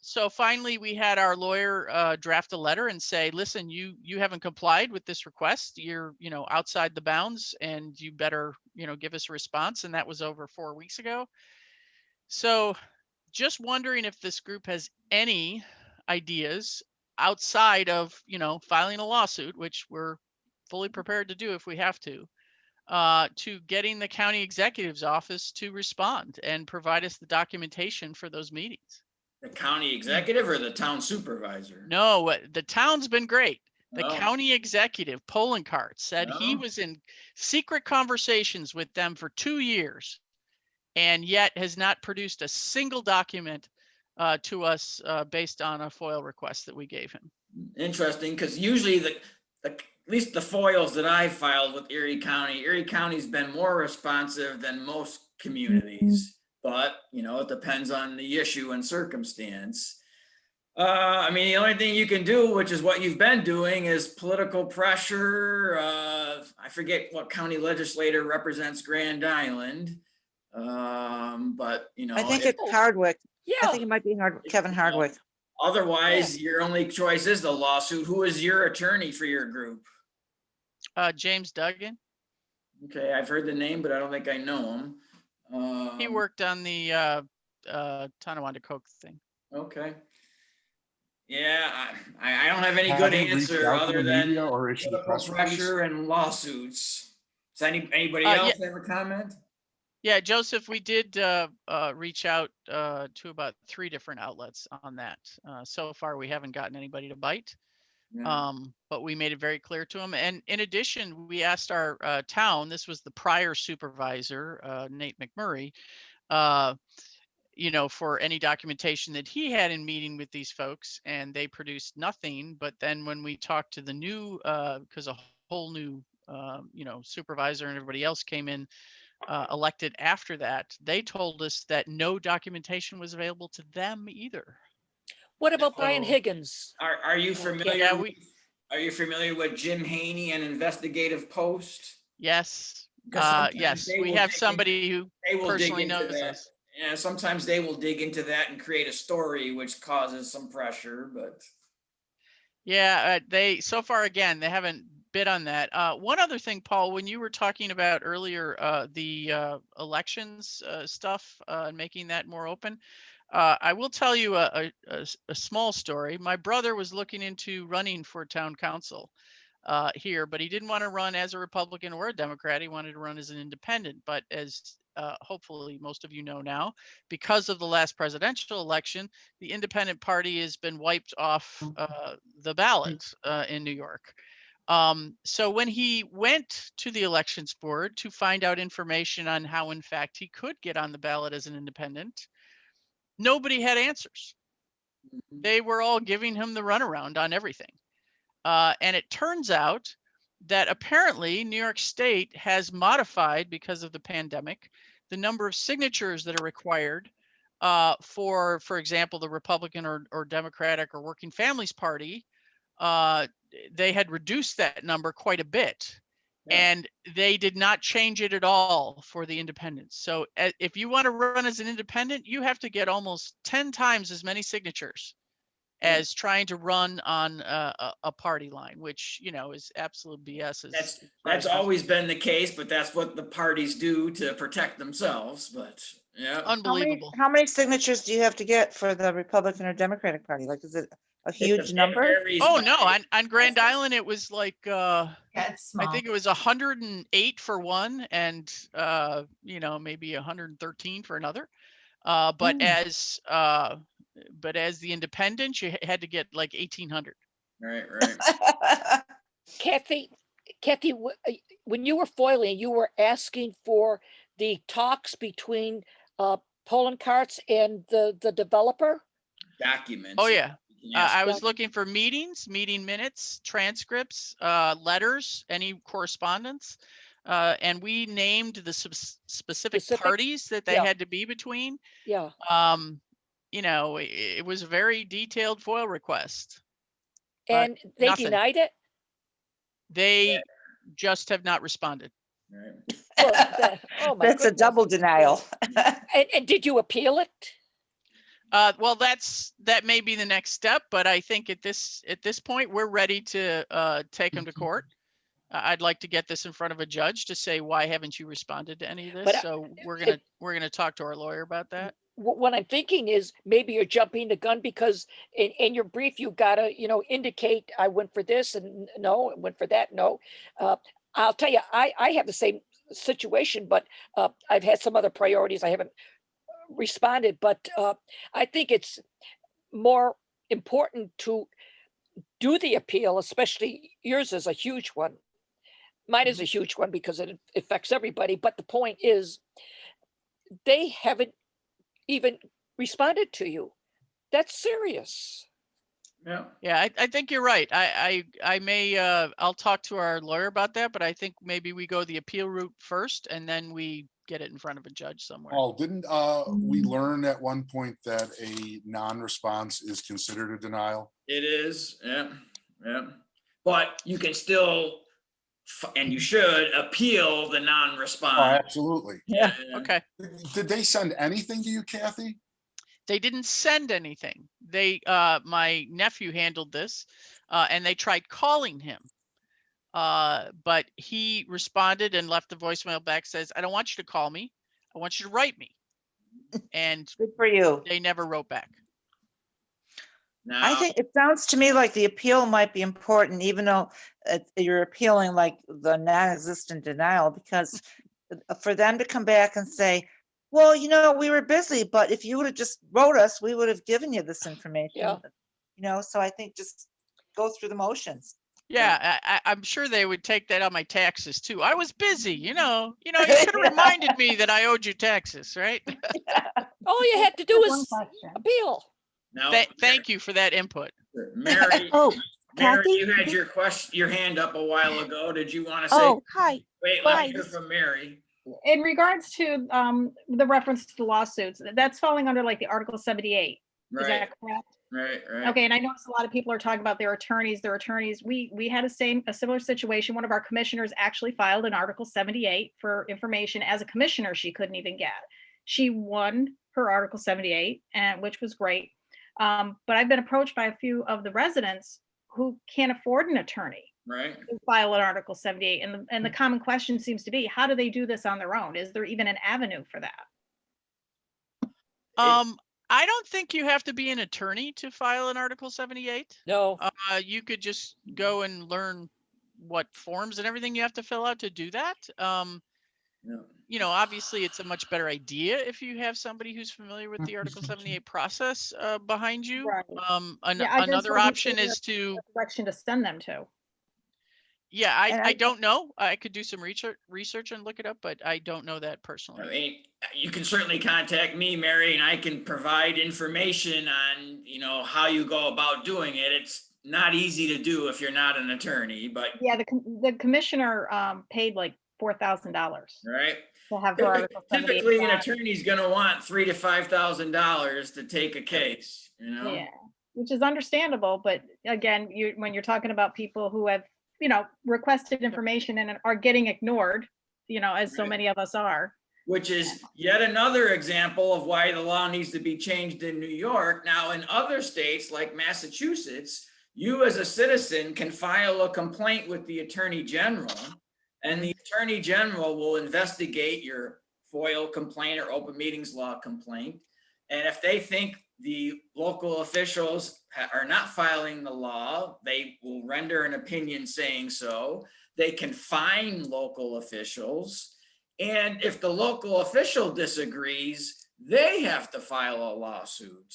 So finally, we had our lawyer draft a letter and say, listen, you haven't complied with this request. You're, outside the bounds, and you better, give us a response. And that was over 4 weeks ago. So just wondering if this group has any ideas outside of, filing a lawsuit, which we're fully prepared to do if we have to getting the county executive's office to respond and provide us the documentation for those meetings. The county executive or the town supervisor? No, the town's been great. The Oh. county executive, Polenkart, said he Oh. was in secret conversations with them for 2 years and yet has not produced a single document to us based on a FOIL request that we gave him. Interesting, because usually at least the FOILs that I filed with Erie County's been more responsive than most communities, but it depends on the issue and circumstance. The only thing you can do, which is what you've been doing, is political pressure. I forget what county legislator represents Grand Island. But I think it's Hardwick. Yeah. I think it might be Kevin Hardwick. Otherwise, your only choice is the lawsuit. Who is your attorney for your group? James Duggan. Okay, I've heard the name, but I don't think I know him. He worked on the Tonawanda Coke thing. Okay. Yeah, I don't have any Have good you reached answer out to other the than media or issued a political press release? pressure and lawsuits. Does anybody Yeah. else have a comment? Yeah, Joseph, we did reach out to about 3 different outlets on that. So far, we haven't gotten anybody to bite, Yeah. but we made it very clear to them. And in addition, we asked our town, this was the prior supervisor, Nate McMurray, you know, for any documentation that he had in meeting with these folks, and they produced nothing. But then when we talked to the new, because a whole new, you know, supervisor and everybody else came in, elected after that, they told us that no documentation was available to them either. What about Brian So, Higgins? Are you familiar? Yeah, with, are you familiar with Jim Haney and Investigative Post? Yes. Because sometimes Yes, they we will have dig somebody who they will dig personally into knows that. this. Yeah, sometimes they will dig into that and create a story, which causes some pressure. But Yeah, they so far again they haven't bid on that. One other thing, Paul, when you were talking about earlier the elections stuff and making that more open, I will tell you a small story. My brother was looking into running for town council here, but he didn't want to run as a Republican or a Democrat. He wanted to run as an independent. But as hopefully most of you know now, because of the last presidential election, the independent party has been wiped off the ballot in New York. So when he went to the elections board to find out information on how, in fact, he could get on the ballot as an independent, nobody had answers. They were all giving him the runaround on everything. And it turns out that apparently New York State has modified, because of the pandemic, the number of signatures that are required for example, the Republican or Democratic or Working Families Party. They had reduced that number quite a bit. Yeah. And they did not change it at all for the independents. So if you want to run as an independent, you have to get almost 10 times as many signatures as trying to run on a party line, which, you know, is absolute BS. That's always been the case, but that's what the parties do to protect themselves. But yeah, unbelievable. How many signatures do you have to get for the Republican or Democratic Party? Like, is it a huge number? Oh no, on Grand Island it was like It's small. I think it was 108 for one, and you know, maybe 113 for another. But as the independent, you had to get like 1,800. right. Kathy, when you were foiling, you were asking for the talks between polling carts and the developer? Documents. Oh yeah. I was Doc- looking for meetings, meeting minutes, transcripts, letters, any correspondence. And we named the specific parties that they had to be between. Yeah. You know, it was a very detailed FOIL request. And they nothing. denied it? They just have not responded. Right. Well, oh my That's goodness. a double denial. And did you appeal it? Well, that may be the next step, but I think at this point we're ready to take them to court. I'd like to get this in front of a judge to say, why haven't you responded to any of this? But, so we're gonna talk to our lawyer about that. What I'm thinking is maybe you're jumping the gun, because in your brief you gotta, you know, indicate I went for this and no, I went for that. No, I'll tell you, I have the same situation, but I've had some other priorities. I haven't responded, but I think it's more important to do the appeal, especially yours is a huge one. Mine is a huge one because it affects everybody. But the point is, they haven't even responded to you. That's serious. Yeah, I think you're right. I may I'll talk to our lawyer about that, but I think maybe we go the appeal route first and then we get it in front of a judge somewhere. Paul, didn't we learn at one point that a non-response is considered a denial? It is, yeah. But you can still, and you should, appeal the non-response. Oh, absolutely. Yeah. Okay. Did they send anything to you, Kathy? They didn't send anything. They my nephew handled this, and they tried calling him. But he responded and left the voicemail back, says, I don't want you to call me. I want you to write me. And good for you. They never wrote back. No. I think it sounds to me like the appeal might be important, even though you're appealing like the non-existent denial, because for them to come back and say, well, you know, we were busy, but if you would have just wrote us, we would have given you this information. Yeah. You know, so I think just go through the motions. Yeah, I'm sure they would take that on my taxes too. I was busy, you know, you could have reminded me that I owed you taxes, right? All you had to do One was question. appeal. Now, Thank you for that input. Mary, Oh, Mary, Kathy? you had your hand up a while ago. Did you want to say? Oh, hi. Wait, let hi, me hear this- from Mary. In regards to the reference to lawsuits, that's falling under like the Article 78. Is Right, that correct? right. Okay, and I noticed a lot of people are talking about their attorneys. We had a similar situation. One of our commissioners actually filed an Article 78 for information as a commissioner she couldn't even get. She won her Article 78, and which was great. But I've been approached by a few of the residents who can't afford an attorney Right. to file an Article 78. And the common question seems to be, how do they do this on their own? Is there even an avenue for that? I don't think you have to be an attorney to file an Article 78. No, You could just go and learn what forms and everything you have to fill out to do that. Yeah. Obviously it's a much better idea if you have somebody who's familiar with the Article 78 process behind you. Right. Another wasn't option sure is to, what direction to send them to. yeah, And I I- don't know. I could do some research and look it up, but I don't know that I personally. mean, you can certainly contact me, Mary, and I can provide information on, how you go about doing it. It's not easy to do if you're not an attorney, but, Yeah, the commissioner paid like $4,000 right? to have her Article 78 Typically, an filed. attorney's gonna want $3,000 to $5,000 to take a case, Yeah, which is understandable, but again, when you're talking about people who have, requested information and are getting ignored, as so Right. many of us are. Which is yet another example of why the law needs to be changed in New York. Now, in other states like Massachusetts, you as a citizen can file a complaint with the Attorney General, and the Attorney General will investigate your FOIL complaint or open meetings law complaint. And if they think the local officials are not filing the law, they will render an opinion saying so. They can fine local officials. And if the local official disagrees, they have to file a lawsuit.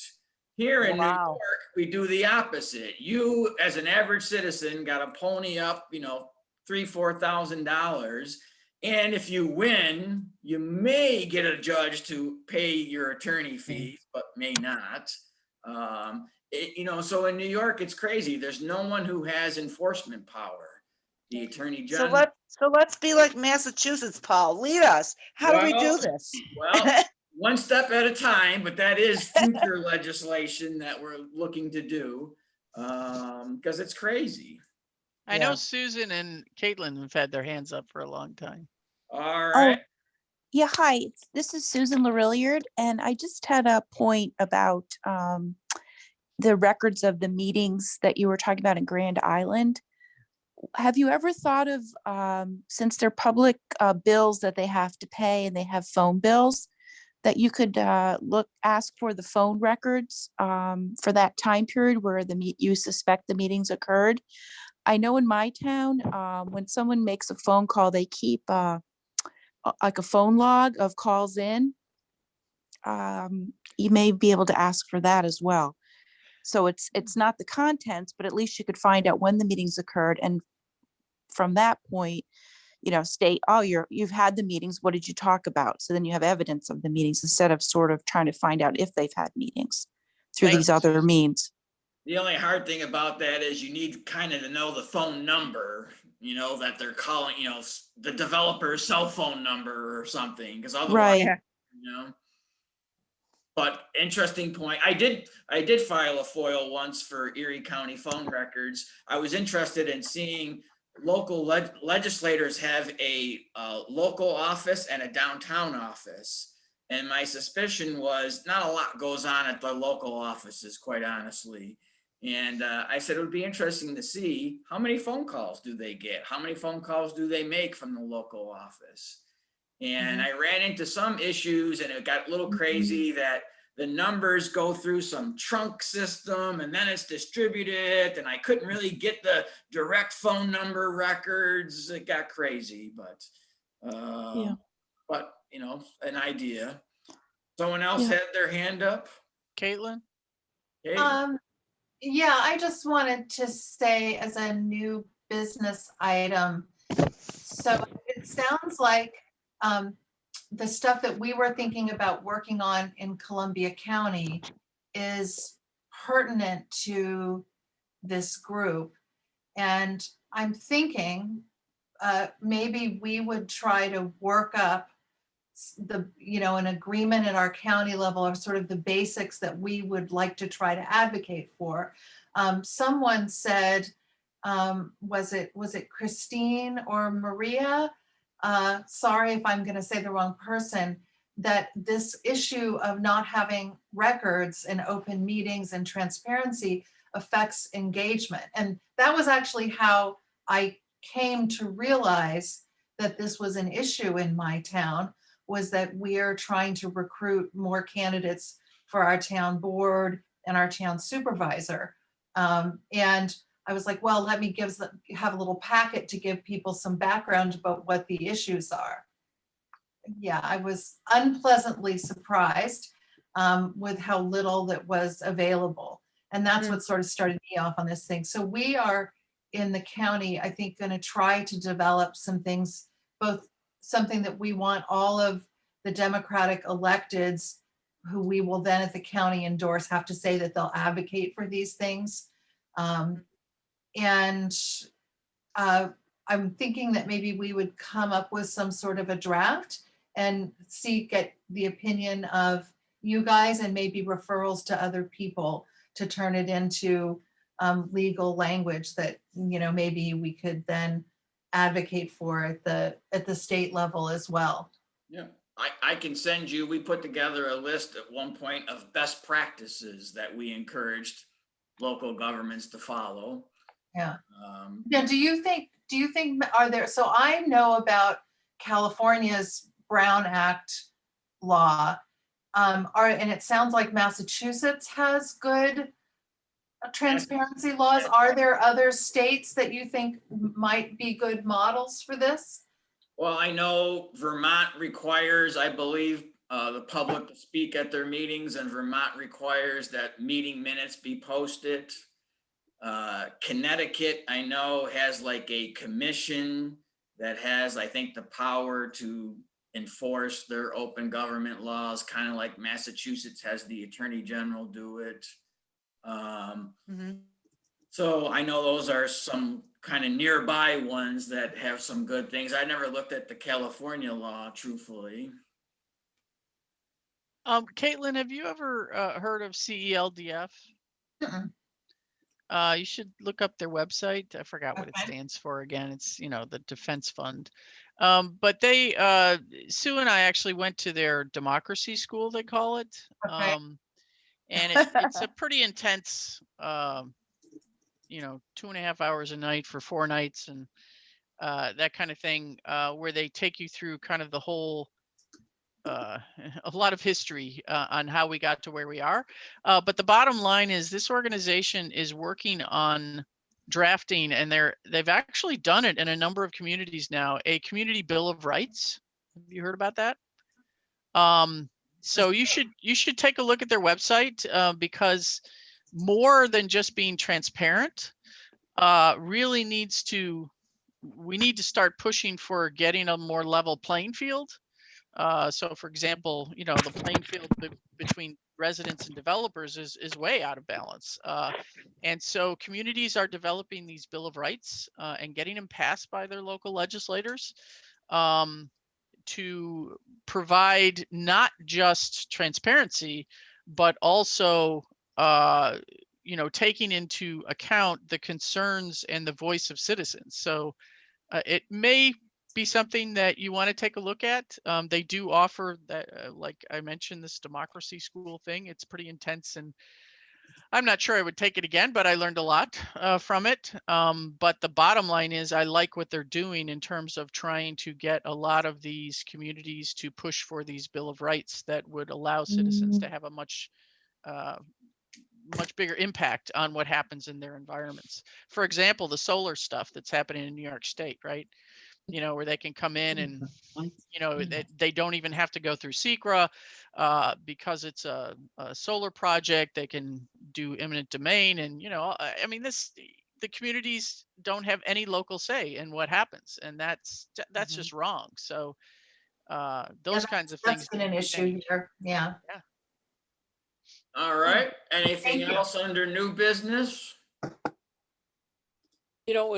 Here in New Wow. York, we do the opposite. You, as an average citizen, got to pony up, $3,000-4,000. And if you win, you may get a judge to pay your attorney fees, but may not. So in New York, it's crazy. There's no one who has enforcement power. The Attorney So General. let's be like Massachusetts, Paul. Lead us. How do we do Well, this? Well, one step at a time, but that is future legislation that we're looking to do, because it's crazy. I know Yeah. Susan and Caitlin have had their hands up for a long time. All right. Yeah, hi, this is Susan Larilliard, and I just had a point about the records of the meetings that you were talking about in Grand Island. Have you ever thought of, since they're public bills that they have to pay and they have phone bills, that you could ask for the phone records for that time period where you suspect the meetings occurred? I know in my town, when someone makes a phone call, they keep like a phone log of calls in. You may be able to ask for that as well. So it's not the contents, but at least you could find out when the meetings occurred, and from that point, state, oh, you've had the meetings. What did you talk about? So then you have evidence of the meetings instead of sort of trying to find out if they've had meetings through Thank these you, other Susan. means. The only hard thing about that is you need kind of to know the phone number, that they're calling, the developer's cell phone number or something, because otherwise, Right. But interesting point. I did file a FOIL once for Erie County phone records. I was interested in seeing local legislators have a local office and a downtown office. And my suspicion was not a lot goes on at the local offices, quite honestly. And I said it would be interesting to see how many phone calls do they get? How many phone calls do they make from the local office? And I ran into some issues, and it got a little crazy that the numbers go through some trunk system and then it's distributed, and I couldn't really get the direct phone number records. It got crazy, but an idea. Someone else had their hand up. Caitlin? Okay. Yeah, I just wanted to say as a new business item, so it sounds like the stuff that we were thinking about working on in Columbia County is pertinent to this group. And I'm thinking maybe we would try to work up an agreement at our county level of sort of the basics that we would like to try to advocate for. Someone said, was it Christine or Maria? Sorry if I'm going to say the wrong person, that this issue of not having records in open meetings and transparency affects engagement. And that was actually how I came to realize that this was an issue in my town, was that we are trying to recruit more candidates for our town board and our town supervisor. And I was like, well, let me have a little packet to give people some background about what the issues are. Yeah, I was unpleasantly surprised with how little that was available. And that's what sort of started me off on this thing. So we are in the county, I think, going to try to develop some things, both something that we want all of the Democratic electeds who we will then at the county endorse have to say that they'll advocate for these things. And I'm thinking that maybe we would come up with some sort of a draft and get the opinion of you guys and maybe referrals to other people to turn it into legal language that, maybe we could then advocate for at the state level as well. Yeah, I can send you, we put together a list at one point of best practices that we encouraged local governments to follow. Yeah. Now, do you think are there, so I know about California's Brown Act law, and it sounds like Massachusetts has good transparency laws. Are there other states that you think might be good models for this? Well, I know Vermont requires, I believe, the public to speak at their meetings, and Vermont requires that meeting minutes be posted. Connecticut, I know, has like a commission that has, I think, the power to enforce their open government laws, kind of like Massachusetts has the Attorney General do it. So I know those are some kind of nearby ones that have some good things. I never looked at the California law, truthfully. Caitlin, have you ever heard of CELDF? You should look up their website. I forgot what it stands for again. It's, the Defense Fund. But they, Sue and I actually went to their democracy school, they call it. Okay. And it's a pretty intense, 2.5 hours a night for 4 nights and that kind of thing, where they take you through kind of the whole, a lot of history on how we got to where we are. But the bottom line is this organization is working on drafting, and they've actually done it in a number of communities now, a community bill of rights. Have you heard about that? So you should take a look at their website, because more than just being transparent, really we need to start pushing for getting a more level playing field. So for example, the playing field between residents and developers is way out of balance. And so communities are developing these Bill of Rights and getting them passed by their local legislators to provide not just transparency, but also taking into account the concerns and the voice of citizens. So it may be something that you want to take a look at. They do offer that, like I mentioned, this democracy school thing. It's pretty intense, and I'm not sure I would take it again, but I learned a lot from it. But the bottom line is I like what they're doing in terms of trying to get a lot of these communities to push for these Bill of Rights that would allow citizens to have a much bigger impact on what happens in their environments. For example, the solar stuff that's happening in New York State, right? Where they can come in and, they don't even have to go through SECRA because it's a solar project. They can do eminent domain, and, the communities don't have any local say in what happens, and that's just wrong. So Those kinds of things. That's been an I issue think. here. Yeah. All right, anything Thank you. else under new business? You know,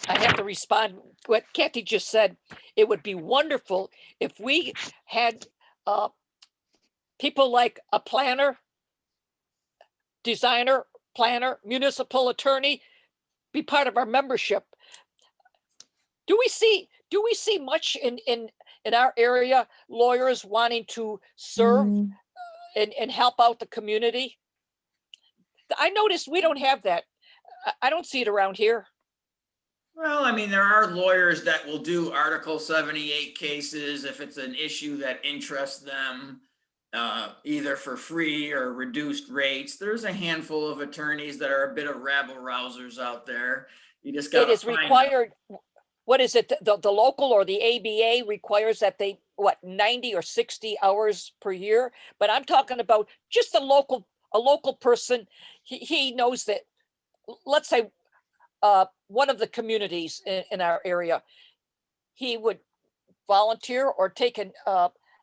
I have to respond what Kathy just said. It would be wonderful if we had people like a planner, designer, planner, municipal attorney be part of our membership. Do we see much in our area, lawyers wanting to serve and help out the community? I noticed we don't have that. I don't see it around here. Well, I mean, there are lawyers that will do Article 78 cases if it's an issue that interests them, either for free or reduced rates. There's a handful of attorneys that are a bit of rabble rousers out there. You just got It is required. What is it? The local or the ABA requires that they, 90 or 60 hours per year? But I'm talking about just a local person. He knows that, let's say, one of the communities in our area, he would volunteer or take an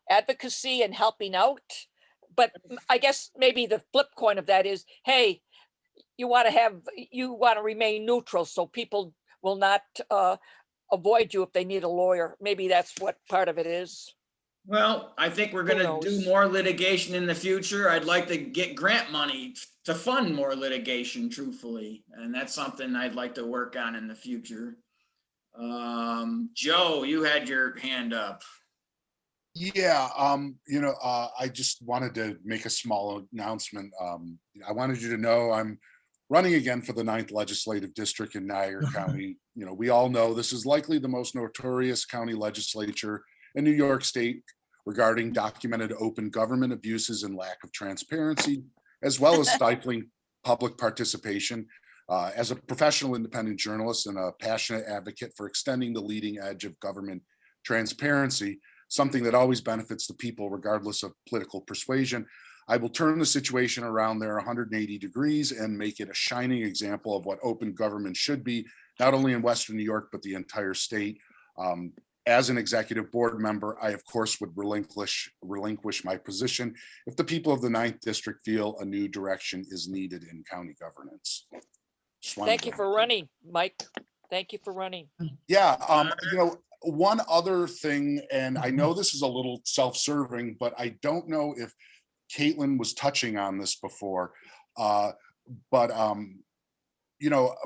advocacy and helping out. But I guess maybe the flip coin of that is, hey, you want to remain neutral so people will not avoid you if they need a lawyer. Maybe that's what part of it is. Well, I think we're going to do knows? more litigation in the future. I'd like to get grant money to fund more litigation, truthfully. And that's something I'd like to work on in the future. Joe, you had your hand up. Yeah, I just wanted to make a small announcement. I wanted you to know I'm running again for the 9th Legislative District in Niagara County. We all know this is likely the most notorious county legislature in New York State regarding documented open government abuses and lack of transparency, as well as stifling public participation. As a professional independent journalist and a passionate advocate for extending the leading edge of government transparency, something that always benefits the people regardless of political persuasion, I will turn the situation around there 180 degrees and make it a shining example of what open government should be, not only in Western New York, but the entire state. As an executive board member, I, of course, would relinquish my position if the people of the 9th District feel a new direction is needed in county governance. Thank you for running, Mike. Thank you for running. Yeah, one other thing, and I know this is a little self-serving, but I don't know if Caitlin was touching on this before, but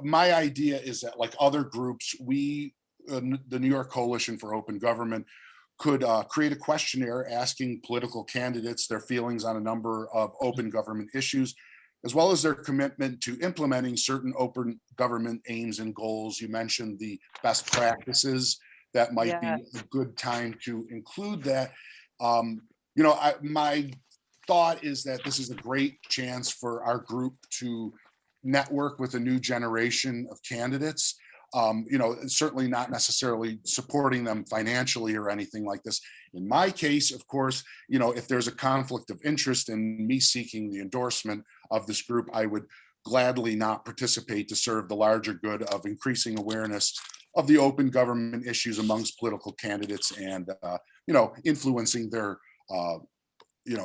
my idea is that, like other groups, we, the New York Coalition for Open Government, could create a questionnaire asking political candidates their feelings on a number of open government issues, as well as their commitment to implementing certain open government aims and goals. You mentioned the best practices. That might be a good time to include that. My thought is that this is a great chance for our group to network with a new generation of candidates. Certainly not necessarily supporting them financially or anything like this. In my case, of course, if there's a conflict of interest in me seeking the endorsement of this group, I would gladly not participate to serve the larger good of increasing awareness of the open government issues amongst political candidates and, influencing their,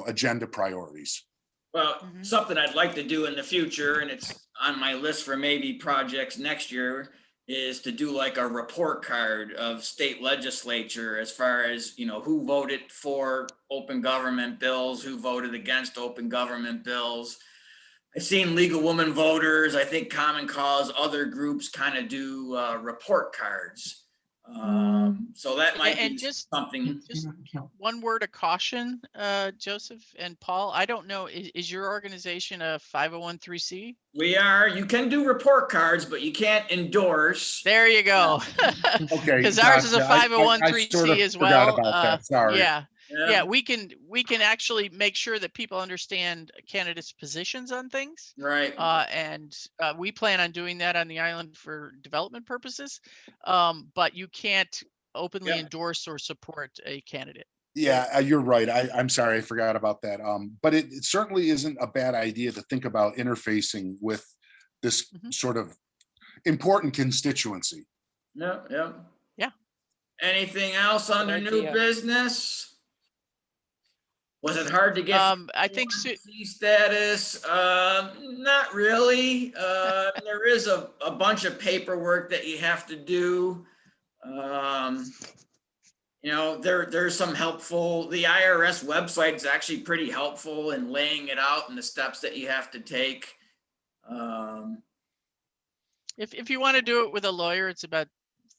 agenda priorities. Well, something I'd like to do in the future, and it's on my list for maybe projects next year, is to do like a report card of state legislature as far as, who voted for open government bills, who voted against open government bills. I've seen League of Women Voters, I think Common Cause, other groups kind of do report cards. So that might be something. Just one word of caution, Joseph and Paul. I don't know, is your organization a 501(c)(3)? We are. You can do report cards, but you can't endorse. There you go. Okay. Because ours is a 501(c)(3) as well. About that. Sorry. Yeah, we can actually make sure that people understand candidates' positions on things. Right. And we plan on doing that on the island for development purposes. But you can't openly endorse or support a candidate. Yeah, you're right. I'm sorry, I forgot about that. But it certainly isn't a bad idea to think about interfacing with this sort of important constituency. Yeah. Anything else under new idea. business? Was it hard to get I think C status? Not really. There is a bunch of paperwork that you have to do. You know, there's some helpful, the IRS website is actually pretty helpful in laying it out and the steps that you have to take. if you want to do it with a lawyer, it's about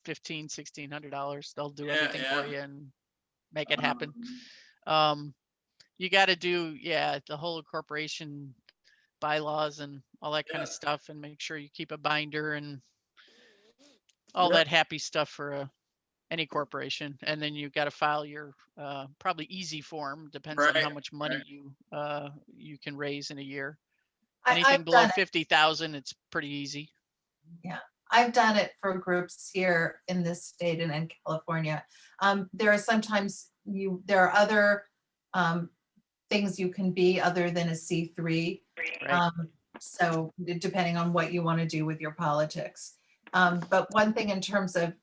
$1,600. They'll do everything for you and make it happen. You got to do, the whole corporation bylaws and all that kind of stuff, and make sure you keep a binder and all that happy stuff for any corporation. And then you got to file your probably easy form, depends on how much money you can raise in a year. Anything below 50,000, it's pretty easy. Yeah, I've done it for groups here in this state and in California. There are sometimes there are other things you can be other than a C3. Right. So depending on what you want to do with your politics. But one thing in terms of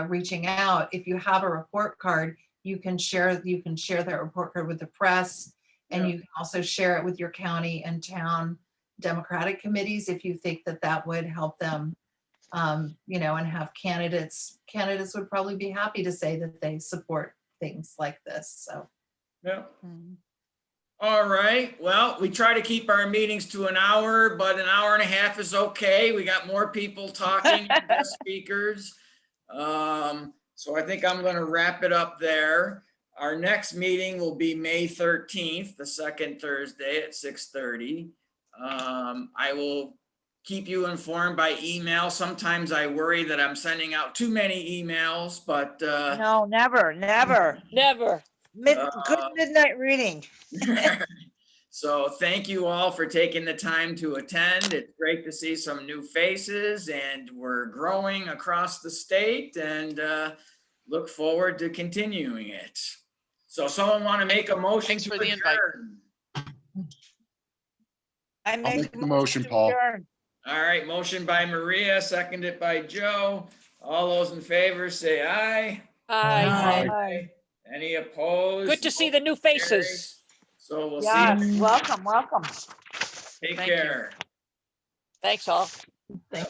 reaching out, if you have a report card, you can share that report card with the press, and you can also share it with your county and town Democratic committees if you think that would help them. You know, and have candidates would probably be happy to say that they support things like this. So All right, well, we try to keep our meetings to an hour, but an hour and a half is okay. We got more people talking, guest speakers. So I think I'm going to wrap it up there. Our next meeting will be May 13th, the second Thursday at 6:30. I will keep you informed by email. Sometimes I worry that I'm sending out too many emails, but No, never. Good midnight reading. So thank you all for taking the time to attend. It's great to see some new faces, and we're growing across the state, and look forward to continuing it. So someone want to make a motion? Thanks to for the invite. adjourn? I make the motion, to Paul. adjourn. All right, motion by Maria, seconded by Joe. All those in favor say aye. Aye. Aye. Any opposed? Good to see the new faces. So we'll Yes, see you. welcome. Take Thank you. care. Thanks all. thank